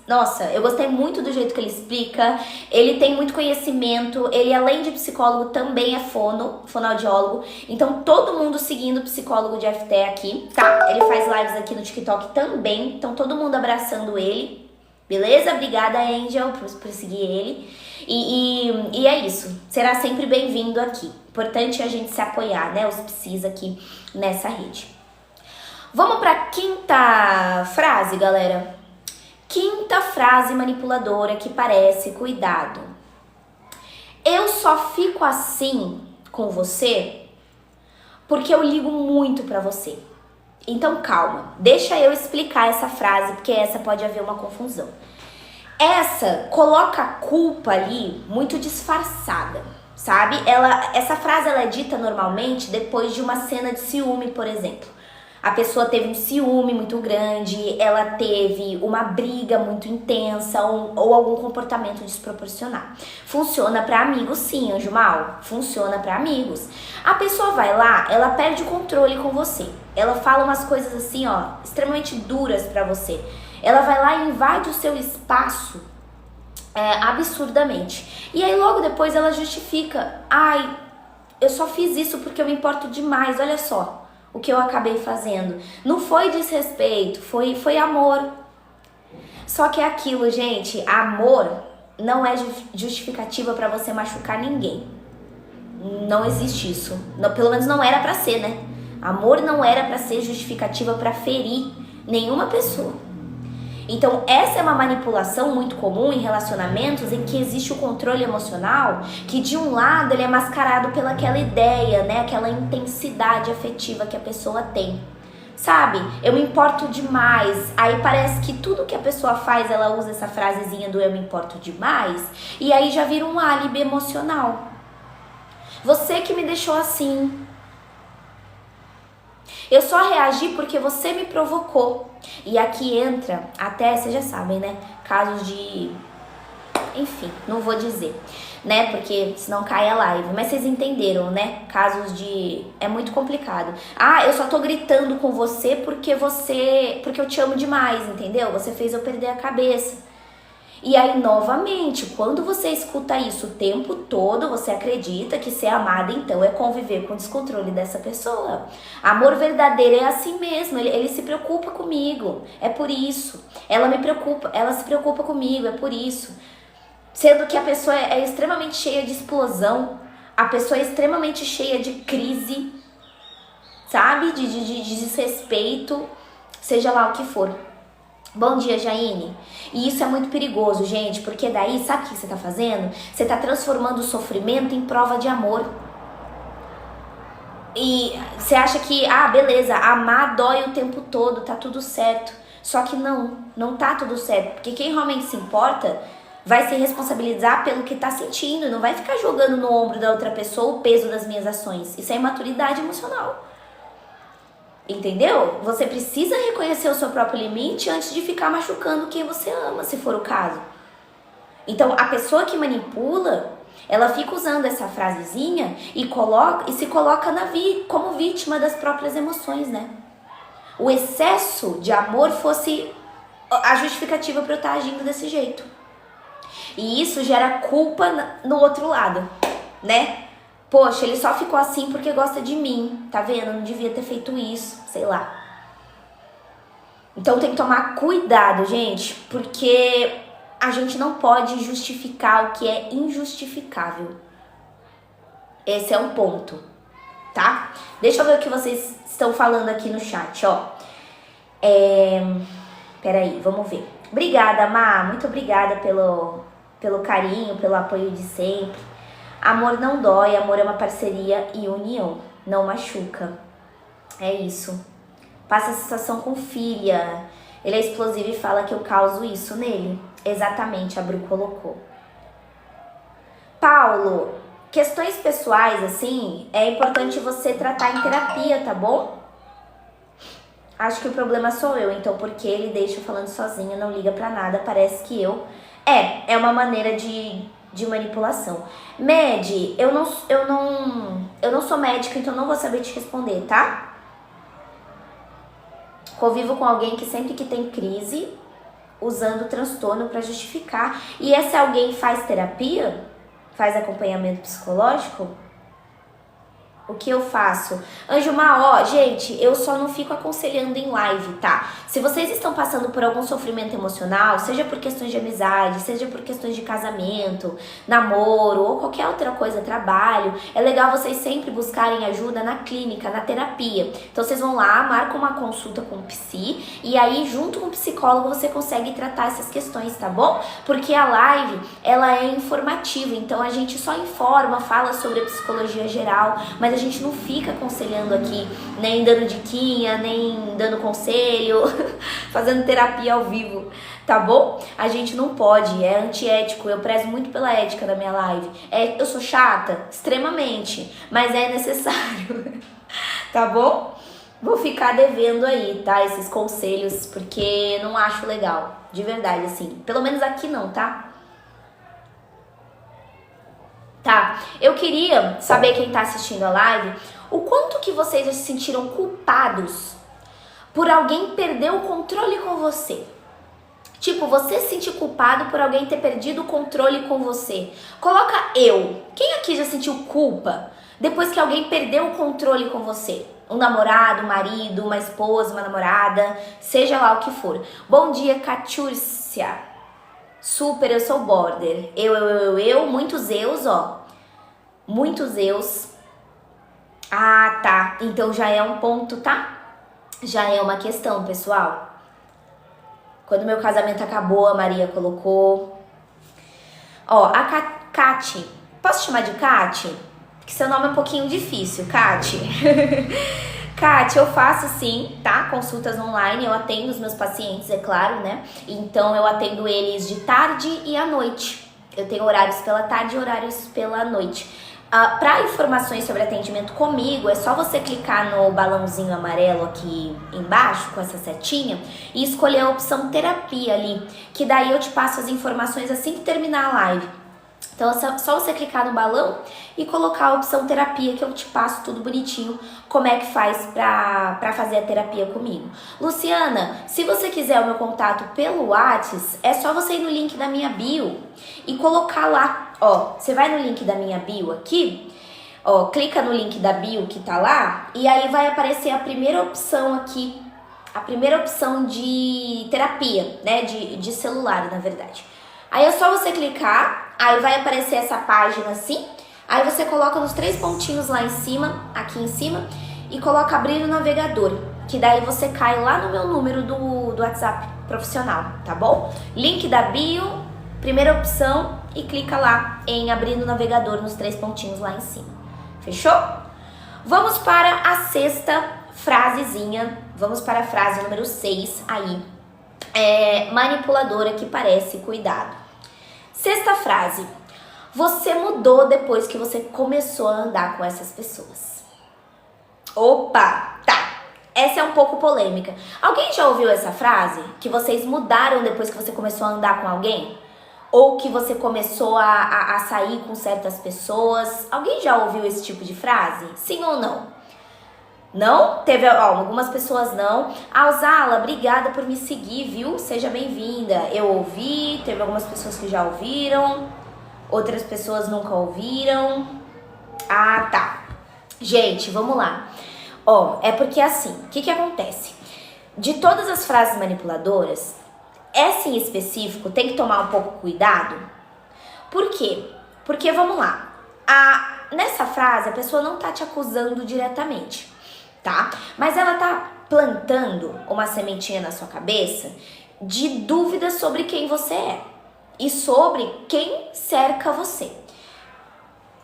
[SPEAKER 1] nossa, eu gostei muito do jeito que ele explica, ele tem muito conhecimento, ele além de psicólogo também é fonoaudiólogo, então todo mundo seguindo o psicólogo Jeff Té aqui, tá? Ele faz lives aqui no TikTok também, então todo mundo abraçando ele, beleza? Obrigada, Angel, por seguir ele. E é isso, será sempre bem-vindo aqui. Importante a gente se apoiar, né? Os psis aqui nessa rede. Vamos pra quinta frase, galera. Quinta frase manipuladora que parece cuidado. Eu só fico assim com você porque eu ligo muito pra você. Então calma, deixa eu explicar essa frase, porque essa pode haver uma confusão. Essa coloca a culpa ali muito disfarçada, sabe? Essa frase ela é dita normalmente depois de uma cena de ciúme, por exemplo. A pessoa teve um ciúme muito grande, ela teve uma briga muito intensa ou algum comportamento desproporcional. Funciona pra amigos sim, Anjo Mal. Funciona pra amigos. A pessoa vai lá, ela perde o controle com você. Ela fala umas coisas assim, extremamente duras pra você. Ela vai lá e invade o seu espaço absurdamente. E aí logo depois ela justifica. Ai, eu só fiz isso porque eu me importo demais, olha só o que eu acabei fazendo. Não foi desrespeito, foi amor. Só que é aquilo, gente, amor não é justificativa pra você machucar ninguém. Não existe isso. Não, pelo menos não era pra ser, né? Amor não era pra ser justificativa pra ferir nenhuma pessoa. Então, essa é uma manipulação muito comum em relacionamentos em que existe o controle emocional, que de um lado ele é mascarado pelaquela ideia, né? Aquela intensidade afetiva que a pessoa tem. Sabe? Eu me importo demais. Aí parece que tudo que a pessoa faz, ela usa essa frasezinha do eu me importo demais, e aí já vira um álibi emocional. Você que me deixou assim. Eu só reagi porque você me provocou. E aqui entra, até, vocês já sabem, né? Casos de... Enfim, não vou dizer, né? Porque senão cai a live. Mas vocês entenderam, né? Casos de... É muito complicado. Ah, eu só tô gritando com você porque eu te amo demais, entendeu? Você fez eu perder a cabeça. E aí, novamente, quando você escuta isso o tempo todo, você acredita que ser amada, então, é conviver com o descontrole dessa pessoa. Amor verdadeiro é assim mesmo, ele se preocupa comigo, é por isso. Ela se preocupa comigo, é por isso. Sendo que a pessoa é extremamente cheia de explosão, a pessoa é extremamente cheia de crise, sabe? De desrespeito, seja lá o que for. Bom dia, Jaine. E isso é muito perigoso, gente, porque daí, sabe o que você tá fazendo? Você tá transformando o sofrimento em prova de amor. E você acha que, beleza, amar dói o tempo todo, tá tudo certo. Só que não tá tudo certo, porque quem realmente se importa vai se responsabilizar pelo que tá sentindo, não vai ficar jogando no ombro da outra pessoa o peso das minhas ações. Isso é imaturidade emocional. Entendeu? Você precisa reconhecer o seu próprio limite antes de ficar machucando quem você ama, se for o caso. Então, a pessoa que manipula, ela fica usando essa frasezinha e se coloca como vítima das próprias emoções, né? O excesso de amor fosse a justificativa para eu estar agindo desse jeito. E isso gera culpa no outro lado, né? Poxa, ele só ficou assim porque gosta de mim, tá vendo? Eu não devia ter feito isso, sei lá. Então tem que tomar cuidado, gente, porque a gente não pode justificar o que é injustificável. Esse é um ponto, tá? Deixa eu ver o que vocês estão falando aqui no chat, ó. Peraí, vamos ver. Obrigada, Má, muito obrigada pelo carinho, pelo apoio de sempre. Amor não dói, amor é uma parceria e união, não machuca. É isso. Passa a situação com filha. Ele é explosivo e fala que eu causo isso nele. Exatamente, a Bru colocou. Paulo, questões pessoais, assim, é importante você tratar em terapia, tá bom? Acho que o problema sou eu, então, porque ele deixa eu falando sozinha, não liga pra nada, parece que eu... É uma maneira de manipulação. Med, eu não sou médica, então não vou saber te responder, tá? Convivo com alguém que sempre que tem crise, usando o transtorno para justificar. E esse alguém faz terapia? Faz acompanhamento psicológico? O que eu faço? Anjo Má, gente, eu só não fico aconselhando em live, tá? Se vocês estão passando por algum sofrimento emocional, seja por questões de amizade, seja por questões de casamento, namoro ou qualquer outra coisa, trabalho, é legal vocês sempre buscarem ajuda na clínica, na terapia. Então vocês vão lá, marcam uma consulta com o psi e aí junto com o psicólogo você consegue tratar essas questões, tá bom? Porque a live, ela é informativa, então a gente só informa, fala sobre a psicologia geral, mas a gente não fica aconselhando aqui, nem dando diquinha, nem dando conselho, fazendo terapia ao vivo, tá bom? A gente não pode, é antiético, eu prezo muito pela ética da minha live. Eu sou chata? Extremamente, mas é necessário, tá bom? Vou ficar devendo aí, tá? Esses conselhos, porque não acho legal, de verdade, assim. Pelo menos aqui não, tá? Tá, eu queria saber, quem tá assistindo a live, o quanto que vocês se sentiram culpados por alguém perder o controle com você. Tipo, você se sentir culpado por alguém ter perdido o controle com você. Coloca eu. Quem aqui já sentiu culpa depois que alguém perdeu o controle com você? um namorado, um marido, uma esposa, uma namorada, seja lá o que for. Bom dia, Catiúcia. Super, eu sou border. Muitos eus, ó. Muitos eus. Ah, tá. Então já é um ponto, tá? Já é uma questão, pessoal. Quando meu casamento acabou, a Maria colocou. Ó, a Cati. Posso chamar de Cati? Porque seu nome é um pouquinho difícil, Cati. Cati, eu faço sim, tá? Consultas online, eu atendo os meus pacientes, é claro, né? Então eu atendo eles de tarde e à noite. Eu tenho horários pela tarde e horários pela noite. Para informações sobre atendimento comigo, é só você clicar no balãozinho amarelo aqui embaixo, com essa setinha, e escolher a opção terapia ali, que daí eu te passo as informações assim que terminar a live. Então é só você clicar no balão e colocar a opção terapia, que eu te passo tudo bonitinho, como é que faz pra fazer a terapia comigo. Luciana, se você quiser o meu contato pelo WhatsApp, é só você ir no link da minha bio e colocar lá. Ó, você vai no link da minha bio aqui, ó, clica no link da bio que tá lá, e aí vai aparecer a primeira opção aqui, a primeira opção de terapia, né, de celular, na verdade. Aí é só você clicar, aí vai aparecer essa página assim, aí você coloca nos 3 pontinhos lá em cima, aqui em cima, e coloca abrir o navegador, que daí você cai lá no meu número do WhatsApp profissional, tá bom? Link da bio, primeira opção, e clica lá em abrir no navegador nos 3 pontinhos lá em cima. Fechou? Vamos para a sexta frasezinha, vamos para a frase número 6 aí. Manipuladora que parece cuidado. Sexta frase. Você mudou depois que você começou a andar com essas pessoas. Opa, tá. Essa é um pouco polêmica. Alguém já ouviu essa frase? Que vocês mudaram depois que você começou a andar com alguém? Ou que você começou a sair com certas pessoas? Alguém já ouviu esse tipo de frase? Sim ou não? Não? Teve, ó, algumas pessoas não. Alzala, obrigada por me seguir, viu? Seja bem-vinda. Eu ouvi, teve algumas pessoas que já ouviram, outras pessoas nunca ouviram. Ah, tá. Gente, vamos lá. Ó, é porque assim, o que acontece? De todas as frases manipuladoras, essa em específico tem que tomar um pouco cuidado. Por quê? Porque, vamos lá, nessa frase a pessoa não tá te acusando diretamente, tá? Mas ela tá plantando uma sementinha na sua cabeça de dúvidas sobre quem você é e sobre quem cerca você.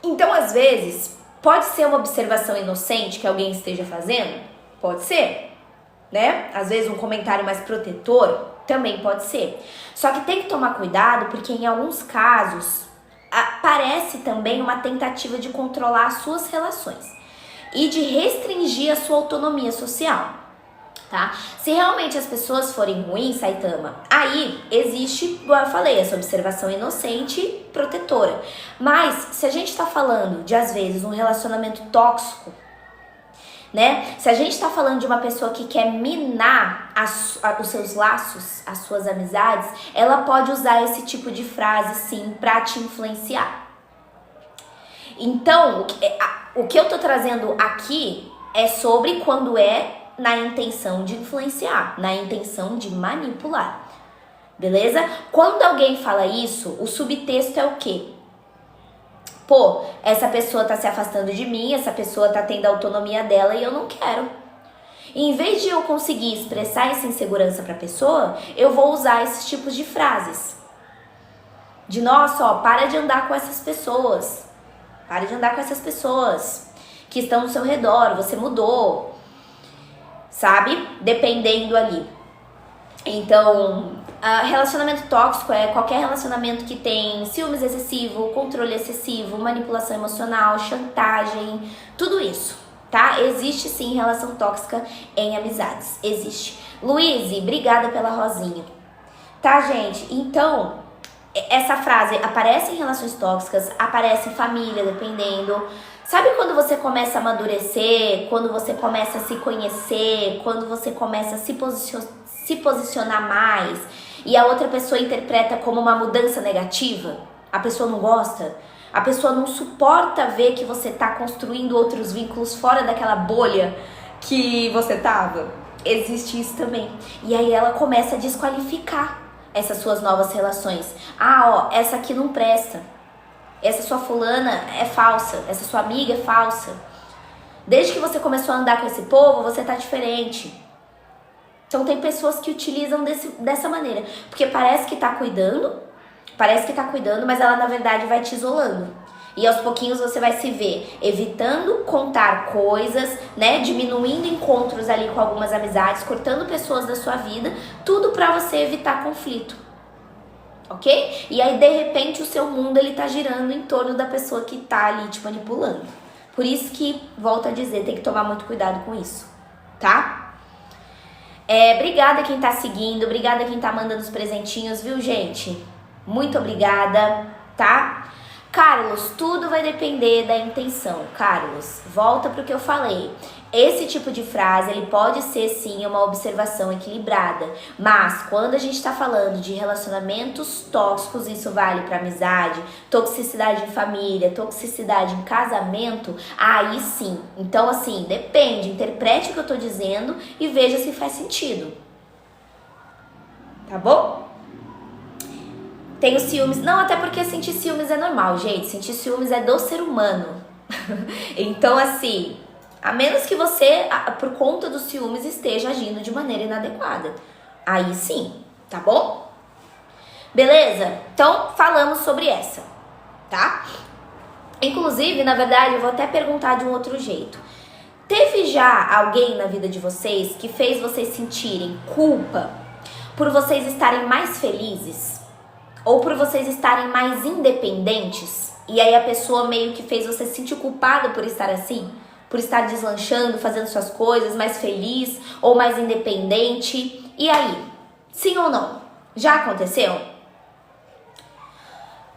[SPEAKER 1] Então, às vezes, pode ser uma observação inocente que alguém esteja fazendo, pode ser, né? Às vezes um comentário mais protetor também pode ser. Só que tem que tomar cuidado porque em alguns casos parece também uma tentativa de controlar as suas relações e de restringir a sua autonomia social, tá? Se realmente as pessoas forem ruins, Saitama, aí existe, igual eu falei, essa observação inocente e protetora. Mas se a gente tá falando de, às vezes, um relacionamento tóxico, né? Se a gente tá falando de uma pessoa que quer minar os seus laços, as suas amizades, ela pode usar esse tipo de frase, sim, pra te influenciar. Então, o que eu tô trazendo aqui é sobre quando é na intenção de influenciar, na intenção de manipular, beleza? Quando alguém fala isso, o subtexto é o quê? Pô, essa pessoa tá se afastando de mim, essa pessoa tá tendo a autonomia dela e eu não quero. E em vez de eu conseguir expressar essa insegurança pra pessoa, eu vou usar esses tipos de frases. De, nossa, ó, para de andar com essas pessoas. Para de andar com essas pessoas que estão no seu redor, você mudou. Sabe? Dependendo ali. Então, relacionamento tóxico é qualquer relacionamento que tem ciúmes excessivo, controle excessivo, manipulação emocional, chantagem, tudo isso, tá? Existe sim relação tóxica em amizades, existe. Luiz, obrigada pela rosinha. Tá, gente? Então, essa frase aparece em relações tóxicas, aparece em família, dependendo. Sabe quando você começa a amadurecer, quando você começa a se conhecer, quando você começa a se posicionar mais e a outra pessoa interpreta como uma mudança negativa? A pessoa não gosta, a pessoa não suporta ver que você tá construindo outros vínculos fora daquela bolha que você tava? Existe isso também. E aí ela começa a desqualificar essas suas novas relações. Ah, ó, essa aqui não presta. Essa sua fulana é falsa. Essa sua amiga é falsa. Desde que você começou a andar com esse povo, você tá diferente. Então tem pessoas que utilizam dessa maneira. Porque parece que tá cuidando, mas ela na verdade vai te isolando. E aos pouquinhos você vai se ver evitando contar coisas, né? Diminuindo encontros ali com algumas amizades, cortando pessoas da sua vida, tudo pra você evitar conflito. Ok? E aí de repente o seu mundo ele tá girando em torno da pessoa que tá ali te manipulando. Por isso que, volto a dizer, tem que tomar muito cuidado com isso, tá? Obrigada quem tá seguindo, obrigada quem tá mandando os presentinhos, viu, gente? Muito obrigada, tá? Carlos, tudo vai depender da intenção. Carlos, volta pro que eu falei. Esse tipo de frase, ele pode ser sim uma observação equilibrada, mas quando a gente tá falando de relacionamentos tóxicos, isso vale pra amizade, toxicidade em família, toxicidade em casamento, aí sim. Então assim, depende, interprete o que eu tô dizendo e veja se faz sentido. Tá bom? Tenho ciúmes. Não, até porque sentir ciúmes é normal, gente. Sentir ciúmes é do ser humano. Então, assim, a menos que você, por conta dos ciúmes, esteja agindo de maneira inadequada. Aí sim, tá bom? Beleza? Então, falamos sobre essa, tá? Inclusive, na verdade, eu vou até perguntar de um outro jeito. Teve já alguém na vida de vocês que fez vocês sentirem culpa por vocês estarem mais felizes? Ou por vocês estarem mais independentes, e aí a pessoa meio que fez você se sentir culpada por estar assim, por estar deslanchando, fazendo suas coisas, mais feliz ou mais independente. E aí, sim ou não? Já aconteceu?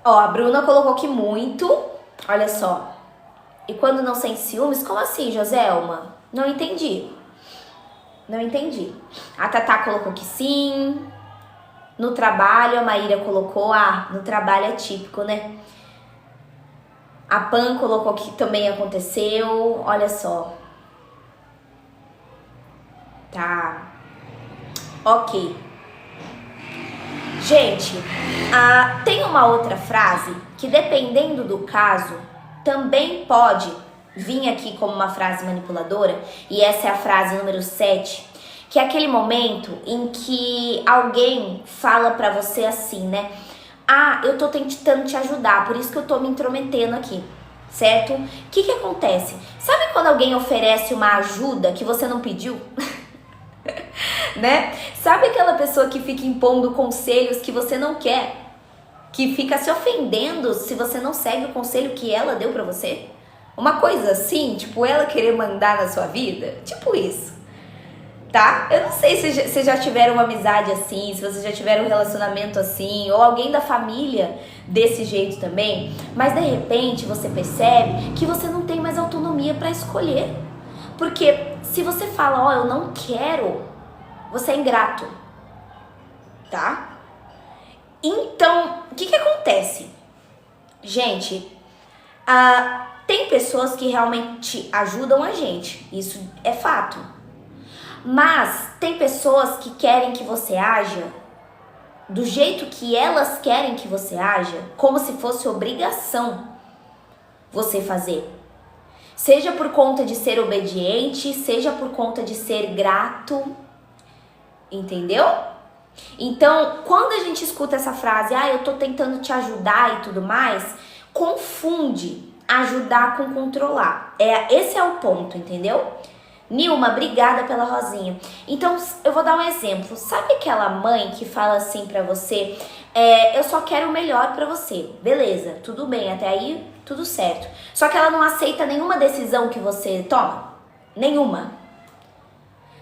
[SPEAKER 1] Ó, a Bruna colocou que muito, olha só. E quando não sente ciúmes, como assim, Joselma? Não entendi. Não entendi. A Tatá colocou que sim. No trabalho, a Maíra colocou, no trabalho é típico, né? A Pan colocou que também aconteceu, olha só. Tá. Ok. Gente, tem uma outra frase que dependendo do caso, também pode vir aqui como uma frase manipuladora, e essa é a frase número 7, que é aquele momento em que alguém fala pra você assim, né? Eu tô tentando te ajudar, por isso que eu tô me intrometendo aqui, certo? O que acontece? Sabe quando alguém oferece uma ajuda que você não pediu? Né? Sabe aquela pessoa que fica impondo conselhos que você não quer? Que fica se ofendendo se você não segue o conselho que ela deu pra você? Uma coisa assim, tipo ela querer mandar na sua vida? Tipo isso. Tá? Eu não sei se vocês já tiveram uma amizade assim, se vocês já tiveram um relacionamento assim, ou alguém da família desse jeito também, mas de repente você percebe que você não tem mais autonomia pra escolher. Porque se você fala, eu não quero, você é ingrato. Tá? Então, o que acontece? Gente, tem pessoas que realmente ajudam a gente, isso é fato. Mas tem pessoas que querem que você haja do jeito que elas querem que você haja, como se fosse obrigação você fazer. Seja por conta de ser obediente, seja por conta de ser grato, entendeu? Então, quando a gente escuta essa frase, eu tô tentando te ajudar e tudo mais, confunde ajudar com controlar. Esse é o ponto, entendeu? Nilma, obrigada pela rosinha. Então, eu vou dar um exemplo. Sabe aquela mãe que fala assim pra você, eu só quero o melhor pra você. Beleza, tudo bem, até aí tudo certo. Só que ela não aceita nenhuma decisão que você toma. Nenhuma.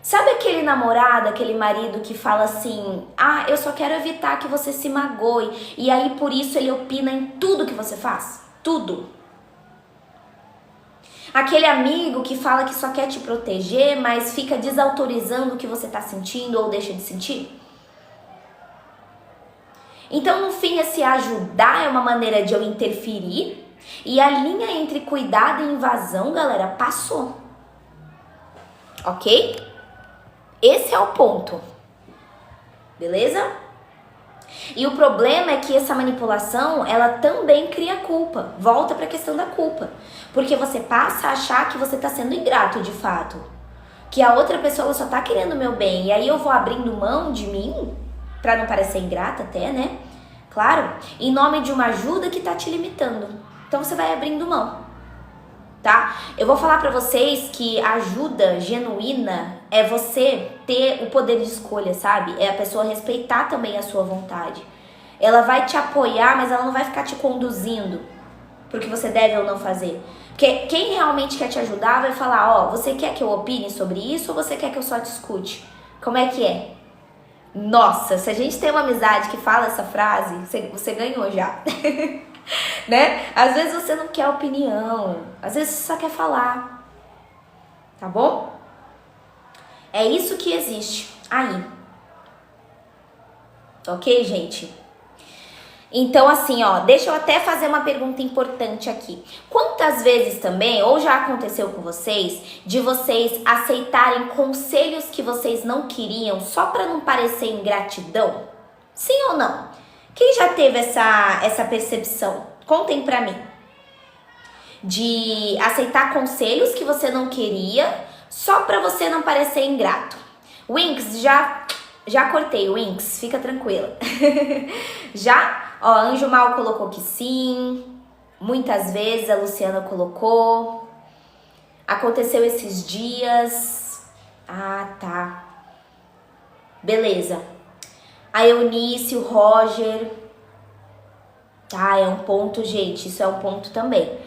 [SPEAKER 1] Sabe aquele namorado, aquele marido que fala assim, eu só quero evitar que você se magoe. E aí, por isso, ele opina em tudo que você faz. Tudo. Aquele amigo que fala que só quer te proteger, mas fica desautorizando o que você tá sentindo ou deixa de sentir. Então, no fim, esse ajudar é uma maneira de eu interferir. E a linha entre cuidado e invasão, galera, passou. ok? Esse é o ponto, beleza? E o problema é que essa manipulação, ela também cria culpa. Volta para a questão da culpa. Porque você passa a achar que você tá sendo ingrato de fato. Que a outra pessoa só tá querendo o meu bem. E aí eu vou abrindo mão de mim, pra não parecer ingrata até, né? Claro, em nome de uma ajuda que tá te limitando. Então você vai abrindo mão, tá? Eu vou falar pra vocês que a ajuda genuína é você ter o poder de escolha, sabe? É a pessoa respeitar também a sua vontade. Ela vai te apoiar, mas ela não vai ficar te conduzindo pro que você deve ou não fazer. Porque quem realmente quer te ajudar vai falar, ó, você quer que eu opine sobre isso ou você quer que eu só te escute? Como é que é? Nossa, se a gente tem uma amizade que fala essa frase, você ganhou já. Né? Às vezes você não quer opinião, às vezes você só quer falar. Tá bom? É isso que existe aí. Ok, gente? Então, assim, ó, deixa eu até fazer uma pergunta importante aqui. Quantas vezes também, ou já aconteceu com vocês, de vocês aceitarem conselhos que vocês não queriam só pra não parecer ingratidão? Sim ou não? Quem já teve essa percepção? Contem pra mim. De aceitar conselhos que você não queria só pra você não parecer ingrato. Winx, já cortei, Winx, fica tranquila. Já? Ó, Anjo Mal colocou que sim. Muitas vezes a Luciana colocou. Aconteceu esses dias. Ah, tá. Beleza. A Eunice, o Roger. Tá, é um ponto, gente. Isso é um ponto também.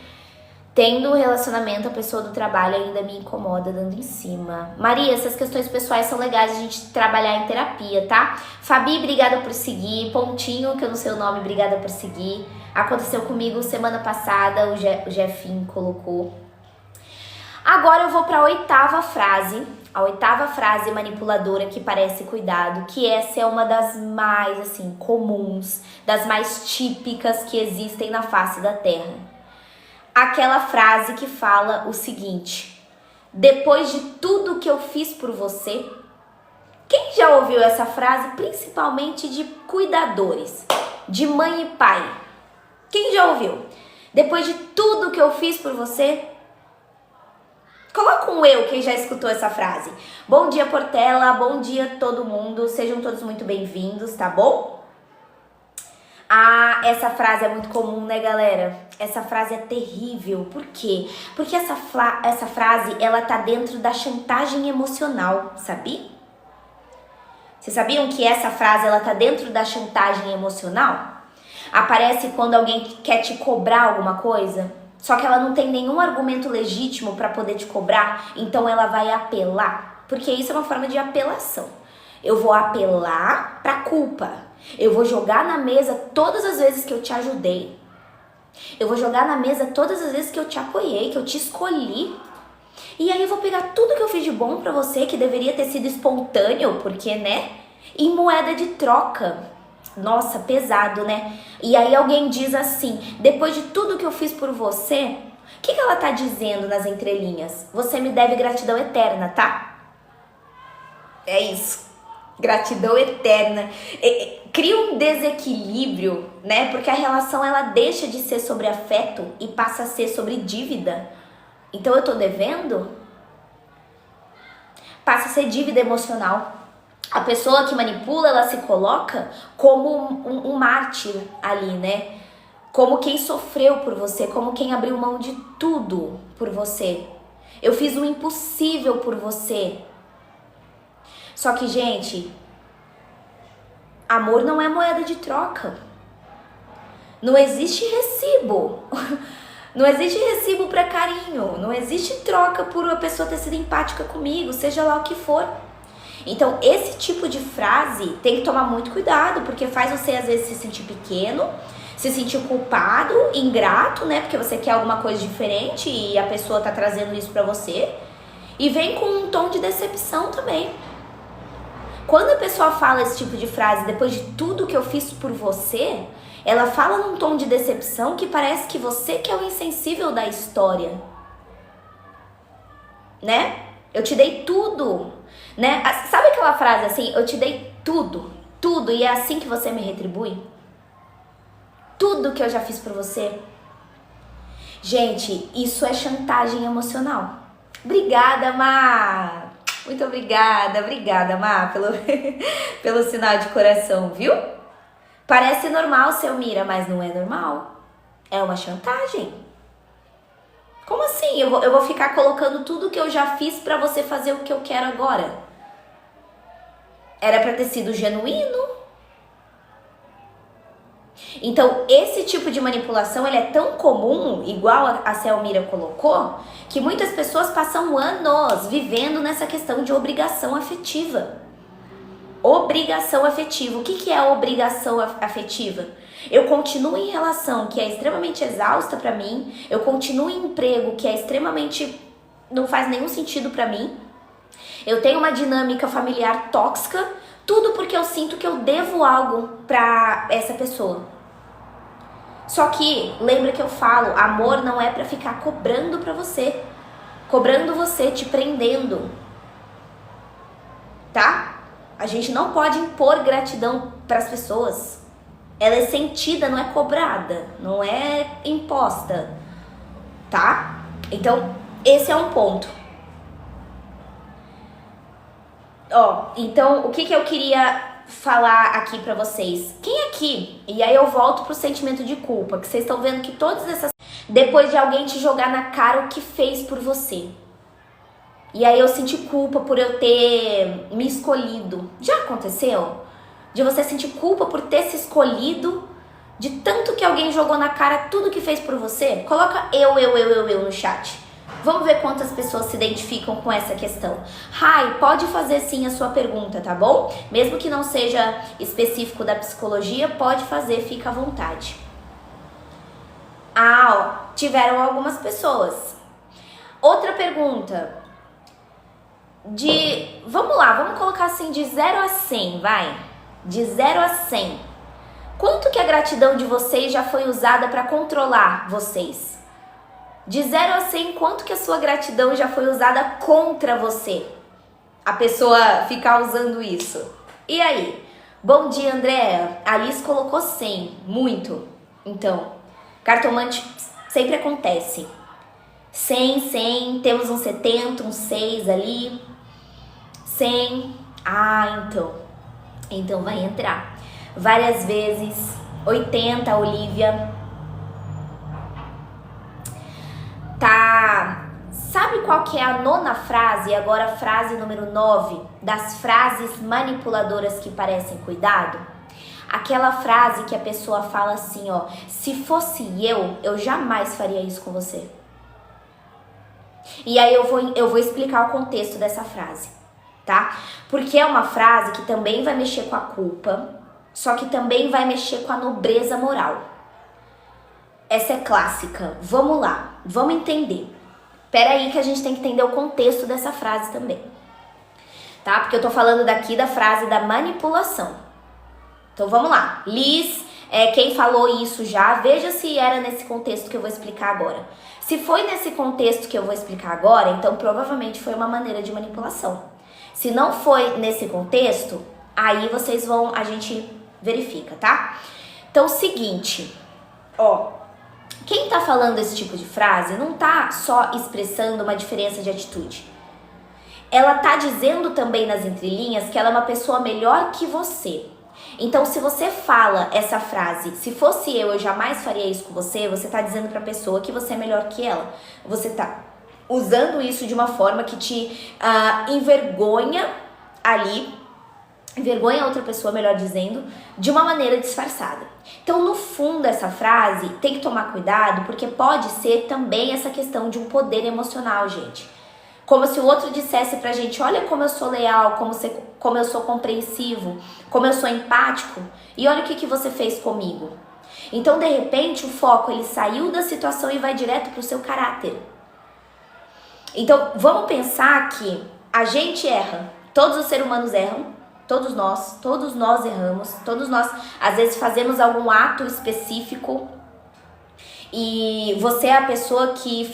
[SPEAKER 1] Tendo relacionamento, a pessoa do trabalho ainda me incomoda dando em cima. Maria, essas questões pessoais são legais a gente trabalhar em terapia, tá? Fabi, obrigada por seguir. Pontinho, que eu não sei o nome, obrigada por seguir. Aconteceu comigo semana passada, o Jefinho colocou. Agora eu vou para a oitava frase. A oitava frase manipuladora que parece cuidado, que essa é uma das mais, assim, comuns, das mais típicas que existem na face da Terra. Aquela frase que fala o seguinte: depois de tudo que eu fiz por você. Quem já ouviu essa frase, principalmente de cuidadores, de mãe e pai? Quem já ouviu? Depois de tudo que eu fiz por você. Coloca um eu, quem já escutou essa frase. Bom dia, Portela, bom dia todo mundo, sejam todos muito bem-vindos, tá bom? Ah, essa frase é muito comum, né, galera? Essa frase é terrível. Por quê? Porque essa frase, ela tá dentro da chantagem emocional, sabia? Vocês sabiam que essa frase, ela tá dentro da chantagem emocional? Aparece quando alguém quer te cobrar alguma coisa, só que ela não tem nenhum argumento legítimo para poder te cobrar, então ela vai apelar. Porque isso é uma forma de apelação. Eu vou apelar pra culpa. Eu vou jogar na mesa todas as vezes que eu te ajudei. Eu vou jogar na mesa todas as vezes que eu te apoiei, que eu te escolhi. E aí eu vou pegar tudo que eu fiz de bom pra você, que deveria ter sido espontâneo, porque, né? Em moeda de troca. Nossa, pesado, né? E aí alguém diz assim, depois de tudo que eu fiz por você, o que ela tá dizendo nas entrelinhas? Você me deve gratidão eterna, tá? É isso. Gratidão eterna. Cria um desequilíbrio, né? Porque a relação, ela deixa de ser sobre afeto e passa a ser sobre dívida. Então eu tô devendo? Passa a ser dívida emocional. A pessoa que manipula, ela se coloca como um mártir ali, né? Como quem sofreu por você, como quem abriu mão de tudo por você. Eu fiz o impossível por você. Só que, gente, amor não é moeda de troca. Não existe recibo. Não existe recibo para carinho. Não existe troca por a pessoa ter sido empática comigo, seja lá o que for. Então, esse tipo de frase tem que tomar muito cuidado, porque faz você, às vezes, se sentir pequeno, se sentir culpado, ingrato, né? Porque você quer alguma coisa diferente e a pessoa tá trazendo isso pra você. E vem com um tom de decepção também. Quando a pessoa fala esse tipo de frase, depois de tudo que eu fiz por você, ela fala num tom de decepção que parece que você que é o insensível da história. Né? Eu te dei tudo, né? Sabe aquela frase assim, eu te dei tudo, tudo, e é assim que você me retribui? Tudo que eu já fiz por você. Gente, isso é chantagem emocional. Obrigada, Má! Muito obrigada, Má, pelo sinal de coração, viu? Parece normal, Selmira, mas não é normal. É uma chantagem. Como assim? Eu vou ficar colocando tudo que eu já fiz pra você fazer o que eu quero agora? Era pra ter sido genuíno. Então, esse tipo de manipulação, ele é tão comum, igual a Selmira colocou, que muitas pessoas passam anos vivendo nessa questão de obrigação afetiva. Obrigação afetiva. O que é obrigação afetiva? Eu continuo em relação que é extremamente exausta pra mim, eu continuo em emprego que é extremamente, não faz nenhum sentido pra mim, eu tenho uma dinâmica familiar tóxica, tudo porque eu sinto que eu devo algo pra essa pessoa. Só que, lembra que eu falo, amor não é pra ficar cobrando pra você, cobrando você, te prendendo, tá? A gente não pode impor gratidão pras pessoas. Ela é sentida, não é cobrada, não é imposta, tá? Então, esse é um ponto. Ó, então, o que eu queria falar aqui pra vocês? Quem aqui, e aí eu volto pro sentimento de culpa, que vocês estão vendo que todas essas... Depois de alguém te jogar na cara o que fez por você. E aí eu senti culpa por eu ter me escolhido. Já aconteceu? De você sentir culpa por ter se escolhido, de tanto que alguém jogou na cara tudo que fez por você? Coloca eu no chat. Vamos ver quantas pessoas se identificam com essa questão. Rai, pode fazer sim a sua pergunta, tá bom? Mesmo que não seja específico da psicologia, pode fazer, fica à vontade. Ah, ó, tiveram algumas pessoas. Outra pergunta. Vamos lá, vamos colocar assim de 0 a 100, vai. De 0 a 100. Quanto que a gratidão de vocês já foi usada para controlar vocês? De 0 a 100, quanto que a sua gratidão já foi usada contra você? A pessoa ficar usando isso. E aí? Bom dia, Andréa. A Alice colocou 100. Muito. Então, cartomante sempre acontece. 100, 100. Temos um 70, um 6 ali. 100. Ah, então vai entrar. Várias vezes. 80, Olivia. Tá. Sabe qual que é a 9ª frase? Agora a frase número 9 das frases manipuladoras que parecem cuidado? Aquela frase que a pessoa fala assim, ó: se fosse eu jamais faria isso com você. E aí eu vou explicar o contexto dessa frase, tá? Porque é uma frase que também vai mexer com a culpa, só que também vai mexer com a nobreza moral. Essa é clássica. Vamos lá, vamos entender. Pera aí que a gente tem que entender o contexto dessa frase também, tá? Porque eu tô falando daqui da frase da manipulação. Então vamos lá. Liz, quem falou isso já, veja se era nesse contexto que eu vou explicar agora. Se foi nesse contexto que eu vou explicar agora, então provavelmente foi uma maneira de manipulação. Se não foi nesse contexto, aí a gente verifica, tá? Então, seguinte, ó, quem tá falando esse tipo de frase não tá só expressando uma diferença de atitude. Ela tá dizendo também nas entrelinhas que ela é uma pessoa melhor que você. Então, se você fala essa frase, se fosse eu jamais faria isso com você, você tá dizendo pra pessoa que você é melhor que ela. Você tá usando isso de uma forma que te envergonha ali, envergonha a outra pessoa, melhor dizendo, de uma maneira disfarçada. Então, no fundo, essa frase tem que tomar cuidado, porque pode ser também essa questão de um poder emocional, gente. Como se o outro dissesse pra gente: olha como eu sou leal, como eu sou compreensivo, como eu sou empático, e olha o que você fez comigo. Então, de repente, o foco ele saiu da situação e vai direto pro seu caráter. Então, vamos pensar que a gente erra, todos os seres humanos erram, todos nós erramos, todos nós às vezes fazemos algum ato específico e você é a pessoa que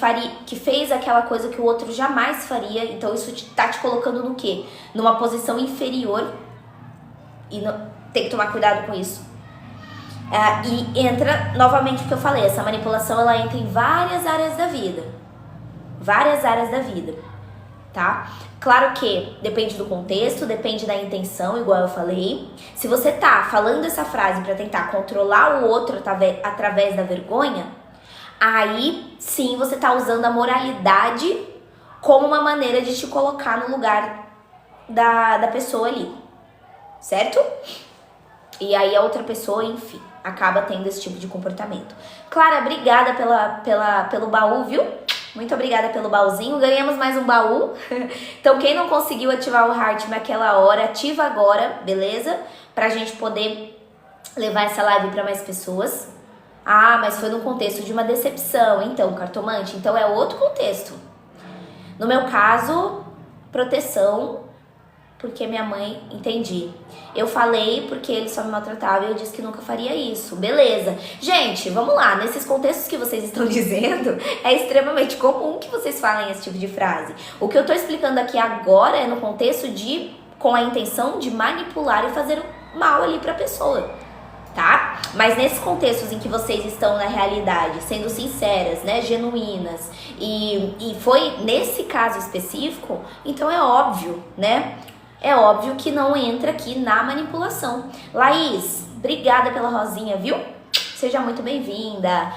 [SPEAKER 1] fez aquela coisa que o outro jamais faria, então isso tá te colocando no quê? Numa posição inferior, e tem que tomar cuidado com isso. E entra novamente o que eu falei, essa manipulação ela entra em várias áreas da vida. Várias áreas da vida, tá? Claro que depende do contexto, depende da intenção, igual eu falei. Se você tá falando essa frase pra tentar controlar o outro através da vergonha, aí sim você tá usando a moralidade como uma maneira de te colocar no lugar da pessoa ali, certo? E aí a outra pessoa, enfim, acaba tendo esse tipo de comportamento. Clara, obrigada pelo baú, viu? Muito obrigada pelo baúzinho. Ganhamos mais um baú. Então quem não conseguiu ativar o Heart naquela hora, ativa agora, beleza? Pra gente poder levar essa live pra mais pessoas. Ah, mas foi no contexto de uma decepção. Então, cartomante, então é outro contexto. No meu caso, proteção, porque minha mãe, entendi. Eu falei porque ele só me maltratava e eu disse que nunca faria isso. Beleza. Gente, vamos lá. Nesses contextos que vocês estão dizendo, é extremamente comum que vocês falem esse tipo de frase. O que eu tô explicando aqui agora é no contexto com a intenção de manipular e fazer mal ali pra pessoa, tá? Mas nesses contextos em que vocês estão na realidade, sendo sinceras, né, genuínas, e foi nesse caso específico, então é óbvio, né? É óbvio que não entra aqui na manipulação. Laís, obrigada pela rosinha, viu? Seja muito bem-vinda.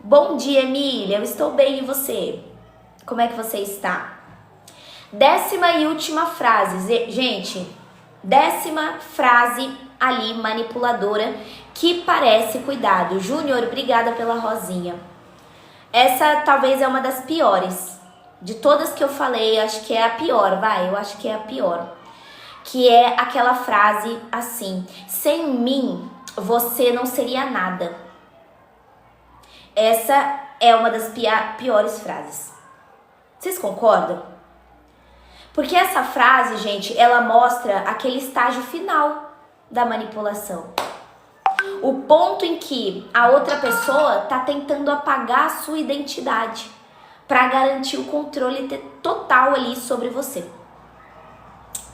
[SPEAKER 1] Bom dia, Emília. Eu estou bem, e você? Como é que você está? 10ª e última frase. Gente, 10ª frase ali, manipuladora, que parece cuidado. Júnior, obrigada pela rosinha. Essa talvez é uma das piores. De todas que eu falei, acho que é a pior, eu acho que é a pior. Que é aquela frase assim: sem mim, você não seria nada. Essa é uma das piores frases. Vocês concordam? Porque essa frase, gente, ela mostra aquele estágio final da manipulação. O ponto em que a outra pessoa tá tentando apagar a sua identidade para garantir o controle total ali sobre você.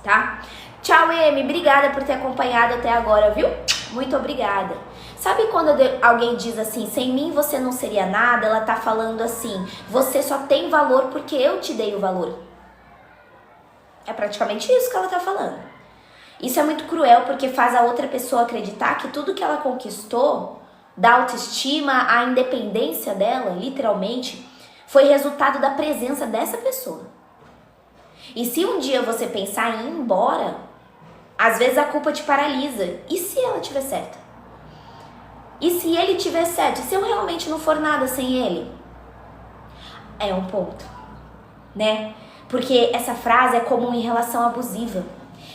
[SPEAKER 1] Tá? Tchau, Emi, obrigada por ter acompanhado até agora, viu? Muito obrigada. Sabe quando alguém diz assim, sem mim você não seria nada? Ela tá falando assim, você só tem valor porque eu te dei o valor. É praticamente isso que ela tá falando. Isso é muito cruel porque faz a outra pessoa acreditar que tudo que ela conquistou, da autoestima, a independência dela, literalmente, foi resultado da presença dessa pessoa. E se um dia você pensar em ir embora, às vezes a culpa te paralisa. E se ela tiver certa? E se ele tiver certo? E se eu realmente não for nada sem ele? É um ponto, né? Porque essa frase é comum em relação abusiva.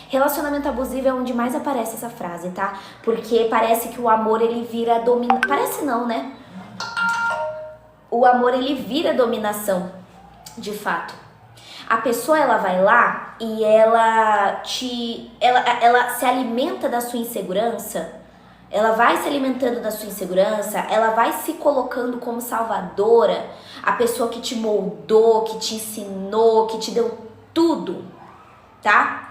[SPEAKER 1] Relacionamento abusivo é onde mais aparece essa frase, tá? Porque parece que o amor ele vira dominação. Parece não, né? O amor ele vira dominação, de fato. A pessoa ela vai lá e ela se alimenta da sua insegurança. Ela vai se alimentando da sua insegurança, ela vai se colocando como salvadora, a pessoa que te moldou, que te ensinou, que te deu tudo, tá?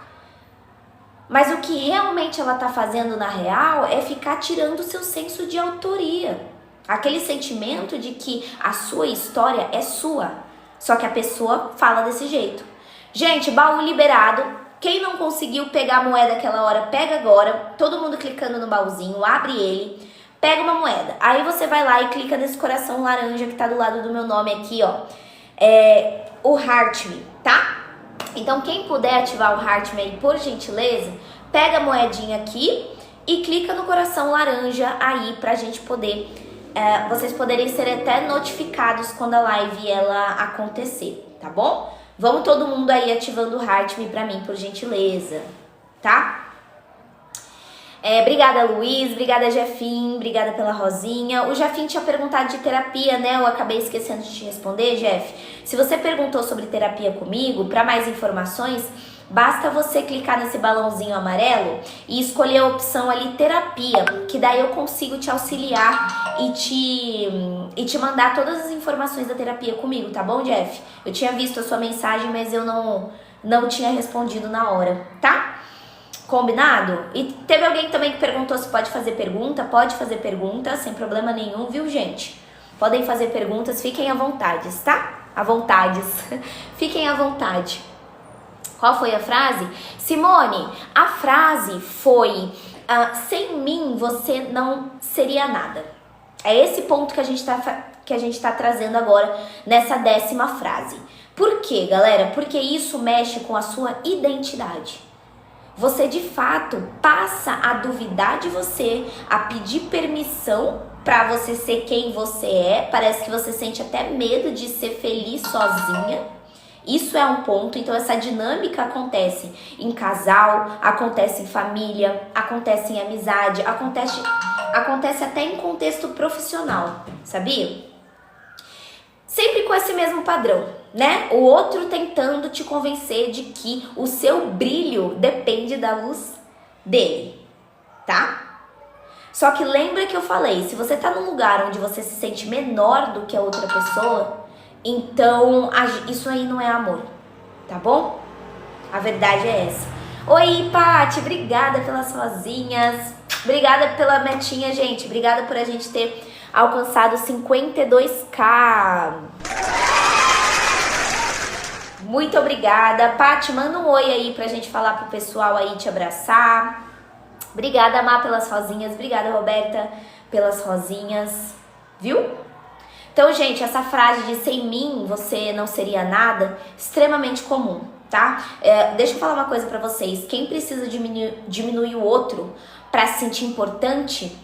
[SPEAKER 1] Mas o que realmente ela tá fazendo na real é ficar tirando o seu senso de autoria. Aquele sentimento de que a sua história é sua. Só que a pessoa fala desse jeito. Gente, baú liberado. Quem não conseguiu pegar a moeda aquela hora, pega agora. Todo mundo clicando no baúzinho, abre ele, pega uma moeda. Aí você vai lá e clica nesse coração laranja que tá do lado do meu nome aqui, ó. É o Heart Me, tá? Então quem puder ativar o Heart Me aí, por gentileza, pega a moedinha aqui e clica no coração laranja aí pra gente poder... vocês poderem ser até notificados quando a live ela acontecer, tá bom? Vamos todo mundo aí ativando o Heart Me pra mim, por gentileza, tá? Obrigada, Luiz, obrigada, Jefim, obrigada pela rosinha. O Jefim tinha perguntado de terapia, né? Eu acabei esquecendo de te responder, Jeff. Se você perguntou sobre terapia comigo, para mais informações, basta você clicar nesse balãozinho amarelo e escolher a opção ali terapia, que daí eu consigo te auxiliar e te mandar todas as informações da terapia comigo, tá bom, Jeff? Eu tinha visto a sua mensagem, mas eu não tinha respondido na hora, tá? Combinado? E teve alguém também que perguntou se pode fazer pergunta, sem problema nenhum, viu, gente? Podem fazer perguntas, fiquem à vontade, tá? À vontade. Fiquem à vontade. Qual foi a frase? Simone, a frase foi: sem mim você não seria nada. É esse ponto que a gente tá trazendo agora nessa 10ª frase. Por quê, galera? Porque isso mexe com a sua identidade. Você de fato passa a duvidar de você, a pedir permissão para você ser quem você é. Parece que você sente até medo de ser feliz sozinha. Isso é um ponto. Então essa dinâmica acontece em casal, acontece em família, acontece em amizade, acontece até em contexto profissional, sabia? Sempre com esse mesmo padrão, né? O outro tentando te convencer de que o seu brilho depende da luz dele, tá? Só que lembra que eu falei, se você tá num lugar onde você se sente menor do que a outra pessoa, então isso aí não é amor, tá bom? A verdade é essa. Oi, Paty, obrigada pelas rosinhas, obrigada pela metinha, gente, obrigada por a gente ter alcançado 52k. Muito obrigada. Paty, manda um oi aí pra gente falar pro pessoal aí, te abraçar. Obrigada, Má, pelas rosinhas. Obrigada, Roberta, pelas rosinhas. Viu? Então, gente, essa frase de sem mim você não seria nada, extremamente comum, tá? Deixa eu falar uma coisa pra vocês. Quem precisa diminuir o outro pra se sentir importante,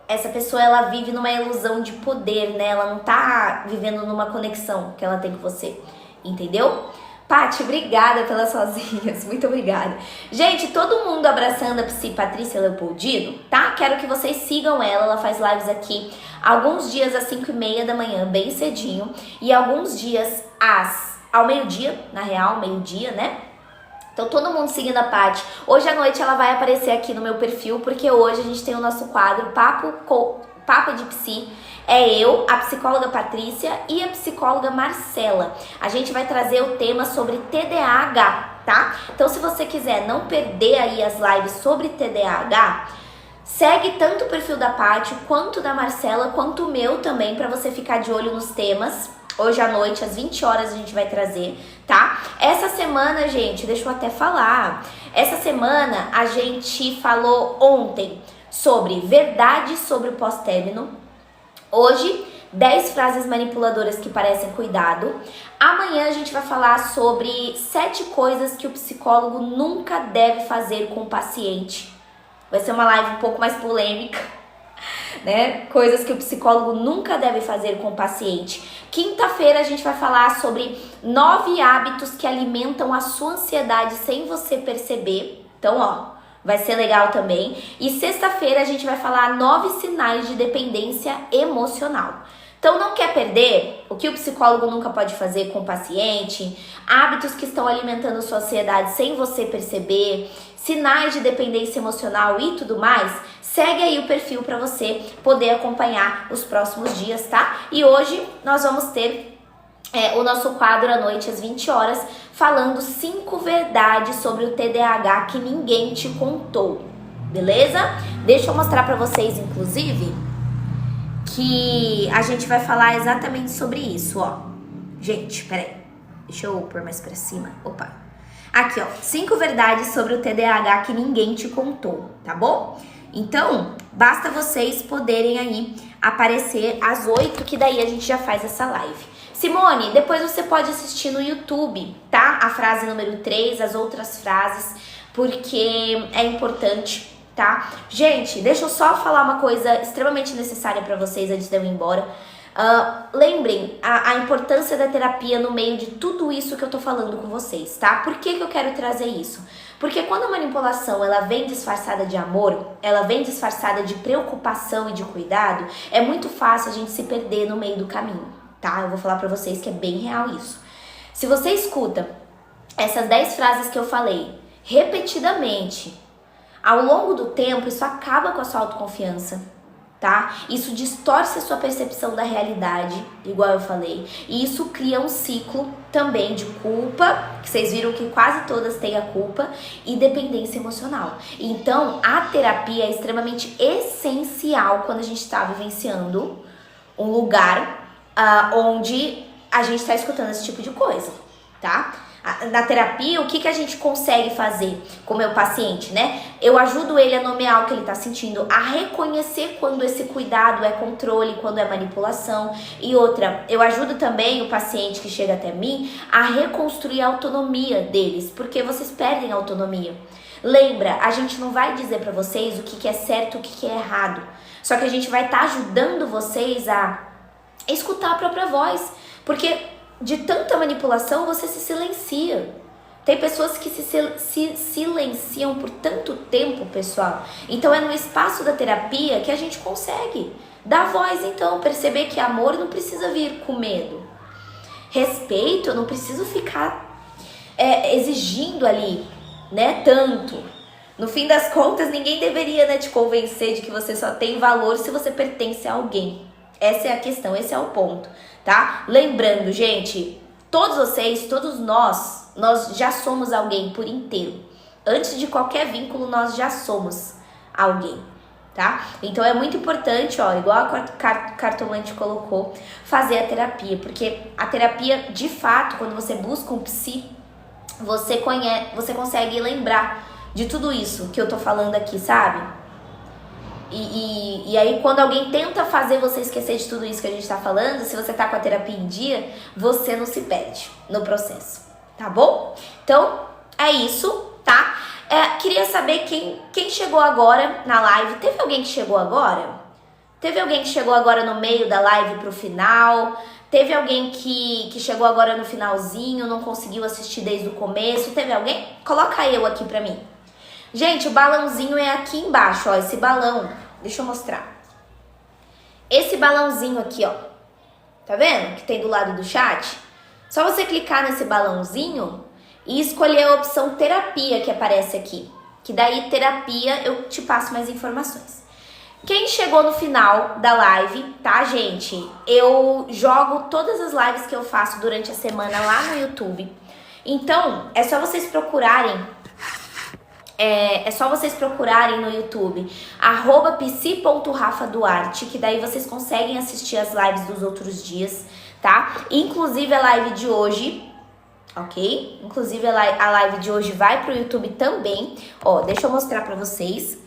[SPEAKER 1] essa pessoa, ela vive numa ilusão de poder, né? Ela não tá vivendo numa conexão que ela tem com você, entendeu? Paty, obrigada pelas sozinhas, muito obrigada. Gente, todo mundo abraçando a Psi Patrícia Leopoldino, tá? Quero que vocês sigam ela faz lives aqui alguns dias às 5h30 da manhã, bem cedinho, e alguns dias ao meio-dia, na real, meio-dia, né? Então todo mundo seguindo a Paty. Hoje à noite ela vai aparecer aqui no meu perfil, porque hoje a gente tem o nosso quadro Papo de Psi. É eu, a psicóloga Patrícia e a psicóloga Marcela. A gente vai trazer o tema sobre TDAH, tá? Então se você quiser não perder aí as lives sobre TDAH, segue tanto o perfil da Paty, quanto da Marcela, quanto o meu também, pra você ficar de olho nos temas. Hoje à noite, às 20 horas, a gente vai trazer, tá? Essa semana, gente, deixa eu até falar. Essa semana, a gente falou ontem sobre verdade sobre o pós-término. Hoje, 10 frases manipuladoras que parecem cuidado. Amanhã, a gente vai falar sobre 7 coisas que o psicólogo nunca deve fazer com o paciente. Vai ser uma live um pouco mais polêmica, né? Coisas que o psicólogo nunca deve fazer com o paciente. Quinta-feira a gente vai falar sobre 9 hábitos que alimentam a sua ansiedade sem você perceber. Então, ó, vai ser legal também. E sexta-feira a gente vai falar 9 sinais de dependência emocional. Então, não quer perder o que o psicólogo nunca pode fazer com o paciente, hábitos que estão alimentando sua ansiedade sem você perceber, sinais de dependência emocional e tudo mais? Segue aí o perfil para você poder acompanhar os próximos dias, tá? E hoje nós vamos ter o nosso quadro à noite às 20 horas, falando 5 verdades sobre o TDAH que ninguém te contou, beleza? Deixa eu mostrar para vocês, inclusive, que a gente vai falar exatamente sobre isso, ó. Gente, peraí, deixa eu pôr mais pra cima, opa. Aqui, ó, 5 verdades sobre o TDAH que ninguém te contou, tá bom? Então, basta vocês poderem aí aparecer às 8, que daí a gente já faz essa live. Simone, depois você pode assistir no YouTube, tá? A frase número 3, as outras frases, porque é importante, tá? Gente, deixa eu só falar uma coisa extremamente necessária pra vocês antes de eu ir embora. Lembrem a importância da terapia no meio de tudo isso que eu tô falando com vocês, tá? Por que eu quero trazer isso? Porque quando a manipulação ela vem disfarçada de amor, ela vem disfarçada de preocupação e de cuidado, é muito fácil a gente se perder no meio do caminho, tá? Eu vou falar pra vocês que é bem real isso. Se você escuta essas 10 frases que eu falei repetidamente, ao longo do tempo, isso acaba com a sua autoconfiança, tá? Isso distorce a sua percepção da realidade, igual eu falei. E isso cria um ciclo também de culpa, que vocês viram que quase todas têm a culpa, e dependência emocional. Então, a terapia é extremamente essencial quando a gente está vivenciando um lugar onde a gente está escutando esse tipo de coisa, tá? Na terapia, o que a gente consegue fazer com o meu paciente, né? Eu ajudo ele a nomear o que ele está sentindo, a reconhecer quando esse cuidado é controle, quando é manipulação. E outra, eu ajudo também o paciente que chega até mim a reconstruir a autonomia deles, porque vocês perdem a autonomia. Lembra, a gente não vai dizer para vocês o que é certo, o que é errado. Só que a gente vai estar ajudando vocês a escutar a própria voz, porque de tanta manipulação você se silencia. Tem pessoas que se silenciam por tanto tempo, pessoal. Então é no espaço da terapia que a gente consegue dar voz, então, perceber que amor não precisa vir com medo. Respeito, eu não preciso ficar exigindo ali, né, tanto. No fim das contas, ninguém deveria, né, te convencer de que você só tem valor se você pertence a alguém. Essa é a questão, esse é o ponto, tá? Lembrando, gente, todos vocês, todos nós já somos alguém por inteiro. Antes de qualquer vínculo, nós já somos alguém, tá? Então é muito importante, ó, igual a cartomante colocou, fazer a terapia, porque a terapia, de fato, quando você busca um psi, você consegue lembrar de tudo isso que eu tô falando aqui, sabe? E aí, quando alguém tenta fazer você esquecer de tudo isso que a gente tá falando, se você tá com a terapia em dia, você não se perde no processo, tá bom? Então, é isso, tá? Queria saber quem chegou agora na live. Teve alguém que chegou agora? Teve alguém que chegou agora no meio da live pro final? Teve alguém que chegou agora no finalzinho, não conseguiu assistir desde o começo? Teve alguém? Coloca eu aqui pra mim. Gente, o balãozinho é aqui embaixo, ó, esse balão. Deixa eu mostrar. Esse balãozinho aqui, ó. Tá vendo? Que tem do lado do chat. Só você clicar nesse balãozinho e escolher a opção terapia que aparece aqui. Que daí terapia eu te passo mais informações. Quem chegou no final da live, tá, gente? Eu jogo todas as lives que eu faço durante a semana lá no YouTube. Então, é só vocês procurarem no YouTube @psi.rafaduarte, que daí vocês conseguem assistir as lives dos outros dias, tá? Inclusive a live de hoje, ok? Inclusive a live de hoje vai pro YouTube também. Ó, deixa eu mostrar pra vocês.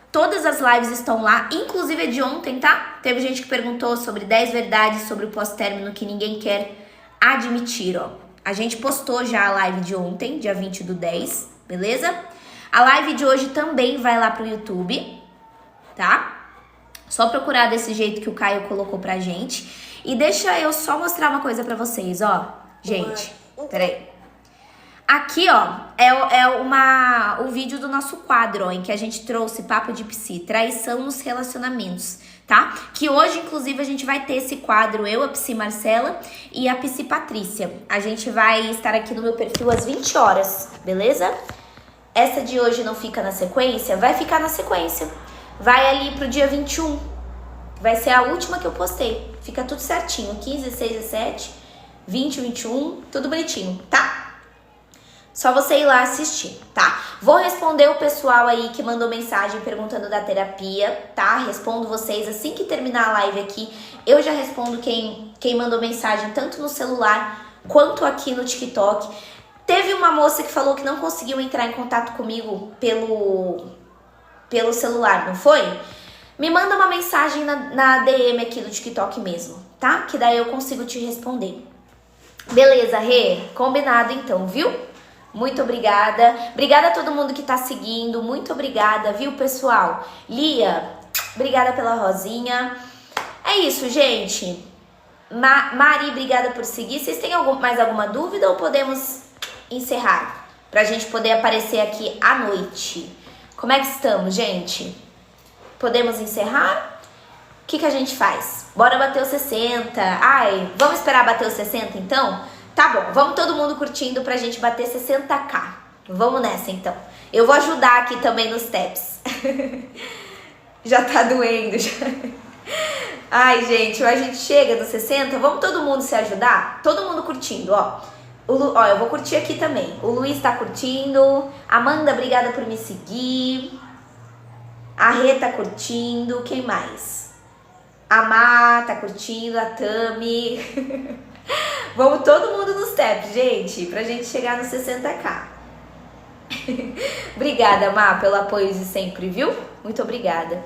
[SPEAKER 1] Todas as lives estão lá, inclusive a de ontem, tá? Teve gente que perguntou sobre 10 verdades sobre o pós-término que ninguém quer admitir, ó. A gente postou já a live de ontem, dia 20/10, beleza? A live de hoje também vai lá pro YouTube, tá? Só procurar desse jeito que o Caio colocou pra gente. E deixa eu só mostrar uma coisa pra vocês, ó. Gente, peraí. Aqui, ó, o vídeo do nosso quadro, ó, em que a gente trouxe papo de psi, traição nos relacionamentos, tá? Que hoje, inclusive, a gente vai ter esse quadro, eu, a Psi Marcela e a Psi Patrícia. A gente vai estar aqui no meu perfil às 20 horas, beleza? Essa de hoje não fica na sequência? Vai ficar na sequência. Vai ali pro dia 21. Vai ser a última que eu postei. Fica tudo certinho. 15, 16, 17, 20, 21. Tudo bonitinho, tá? Só você ir lá assistir, tá? Vou responder o pessoal aí que mandou mensagem perguntando da terapia, tá? Respondo vocês assim que terminar a live aqui. Eu já respondo quem mandou mensagem tanto no celular quanto aqui no TikTok. Teve uma moça que falou que não conseguiu entrar em contato comigo pelo celular, não foi? Me manda uma mensagem na DM aqui do TikTok mesmo, tá? Que daí eu consigo te responder. Beleza, Rê? Combinado então, viu? Muito obrigada. Obrigada a todo mundo que tá seguindo. Muito obrigada, viu, pessoal? Lia, obrigada pela rosinha. É isso, gente. Mari, obrigada por seguir. Vocês têm mais alguma dúvida ou podemos encerrar? Pra gente poder aparecer aqui à noite. Como é que estamos, gente? Podemos encerrar? O que a gente faz? Bora bater os 60. Ai, vamos esperar bater os 60 então? Tá bom, vamos todo mundo curtindo pra gente bater 60k. Vamos nessa, então. Eu vou ajudar aqui também nos taps. Já tá doendo, já. Ai, gente, a gente chega dos 60, vamos todo mundo se ajudar? Todo mundo curtindo, ó. Ó, eu vou curtir aqui também. O Luiz tá curtindo. Amanda, obrigada por me seguir. A Rê tá curtindo. Quem mais? A Má tá curtindo. A Tami. Vamos todo mundo nos taps, gente, pra gente chegar nos 60k. Obrigada, Má, pelo apoio de sempre, viu? Muito obrigada.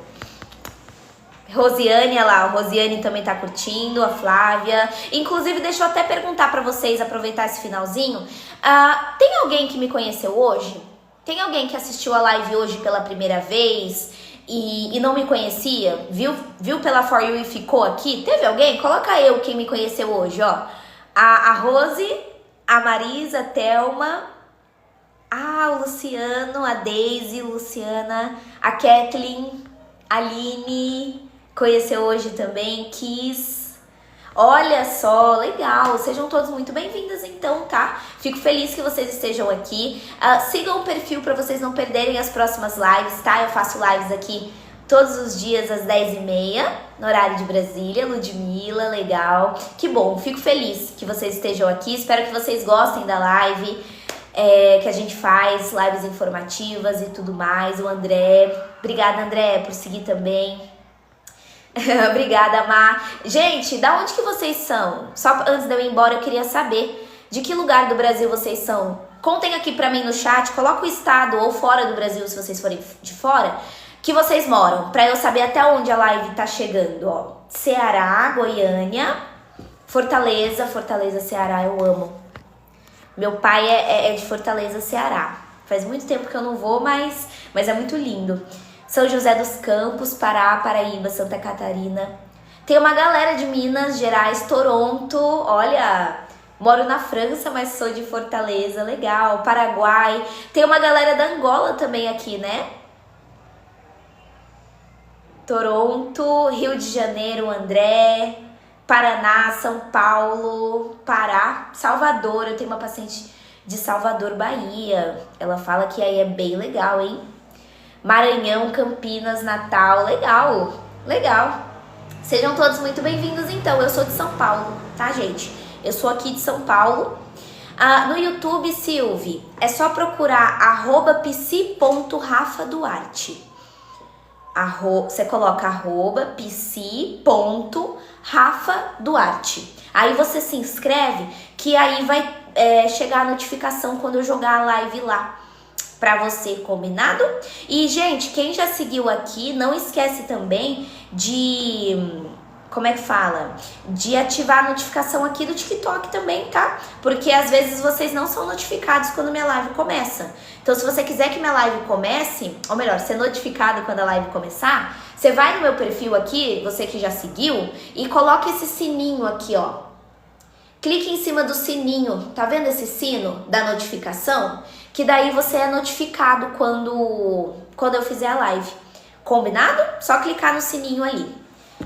[SPEAKER 1] Rosiane, olha lá, a Rosiane também tá curtindo, a Flávia. Inclusive, deixa eu até perguntar pra vocês, aproveitar esse finalzinho. Tem alguém que me conheceu hoje? Tem alguém que assistiu a live hoje pela primeira vez e não me conhecia? Viu pela For You e ficou aqui? Teve alguém? Coloca eu quem me conheceu hoje, ó. A Rose, a Marisa, a Thelma, o Luciano, a Daisy, Luciana, a Kathleen, a Aline... Conheceu hoje também, Kiss. Olha só, legal. Sejam todos muito bem-vindos então, tá? Fico feliz que vocês estejam aqui. Sigam o perfil para vocês não perderem as próximas lives, tá? Eu faço lives aqui todos os dias às 10h30, no horário de Brasília. Ludmilla, legal. Que bom, fico feliz que vocês estejam aqui. Espero que vocês gostem da live que a gente faz, lives informativas e tudo mais. O André. Obrigada, André, por seguir também. Obrigada, Mar. Gente, da onde que vocês são? Só antes de eu ir embora, eu queria saber de que lugar do Brasil vocês são. Contem aqui pra mim no chat, coloca o estado ou fora do Brasil, se vocês forem de fora, que vocês moram, pra eu saber até onde a live tá chegando, ó. Ceará, Goiânia, Fortaleza, Ceará, eu amo. Meu pai é de Fortaleza, Ceará. Faz muito tempo que eu não vou, mas é muito lindo. São José dos Campos, Pará, Paraíba, Santa Catarina. Tem uma galera de Minas Gerais, Toronto. Olha, moro na França, mas sou de Fortaleza. Legal. Paraguai. Tem uma galera da Angola também aqui, né? Toronto, Rio de Janeiro, André. Paraná, São Paulo, Pará, Salvador. Eu tenho uma paciente de Salvador, Bahia. Ela fala que aí é bem legal, hein? Maranhão, Campinas, Natal, legal, legal. Sejam todos muito bem-vindos então, eu sou de São Paulo, tá, gente? Eu sou aqui de São Paulo. No YouTube, Silvie, é só procurar @psi.rafaduarte. Você coloca @psi.rafaduarte. Aí você se inscreve, que aí vai chegar a notificação quando eu jogar a live lá pra você, combinado? E, gente, quem já seguiu aqui, não esquece também de... Como é que fala? De ativar a notificação aqui do TikTok também, tá? Porque às vezes vocês não são notificados quando minha live começa. Então, se você quiser que minha live comece, ou melhor, ser notificado quando a live começar, você vai no meu perfil aqui, você que já seguiu, e coloca esse sininho aqui, ó. Clique em cima do sininho, tá vendo esse sino da notificação? Que daí você é notificado quando eu fizer a live. Combinado? Só clicar no sininho ali.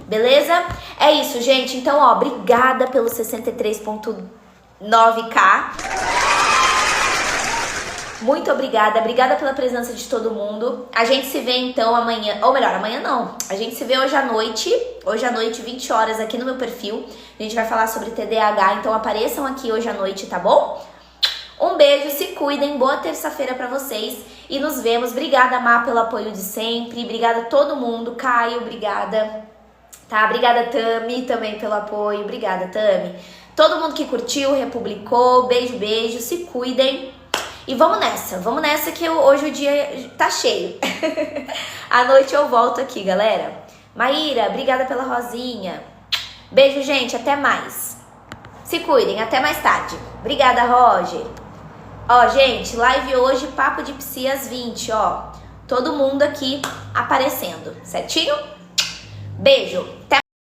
[SPEAKER 1] Beleza? É isso, gente. Então, ó, obrigada pelo 63.9k. Muito obrigada. Obrigada pela presença de todo mundo. A gente se vê, então, amanhã. Ou melhor, amanhã não. A gente se vê hoje à noite. Hoje à noite, 20 horas, aqui no meu perfil. A gente vai falar sobre TDAH. Então, apareçam aqui hoje à noite, tá bom? Um beijo, se cuidem, boa terça-feira pra vocês e nos vemos. Obrigada, Má, pelo apoio de sempre. Obrigada a todo mundo. Caio, obrigada. Tá, obrigada, Tami, também pelo apoio. Obrigada, Tami. Todo mundo que curtiu, republicou. Beijo, beijo, se cuidem. E vamos nessa que hoje o dia tá cheio. À noite eu volto aqui, galera. Maíra, obrigada pela rosinha. Beijo, gente, até mais. Se cuidem, até mais tarde. Obrigada, Roger. Ó, gente, live hoje, Papo de Psi às 20, ó. Todo mundo aqui aparecendo, certinho? Beijo. Até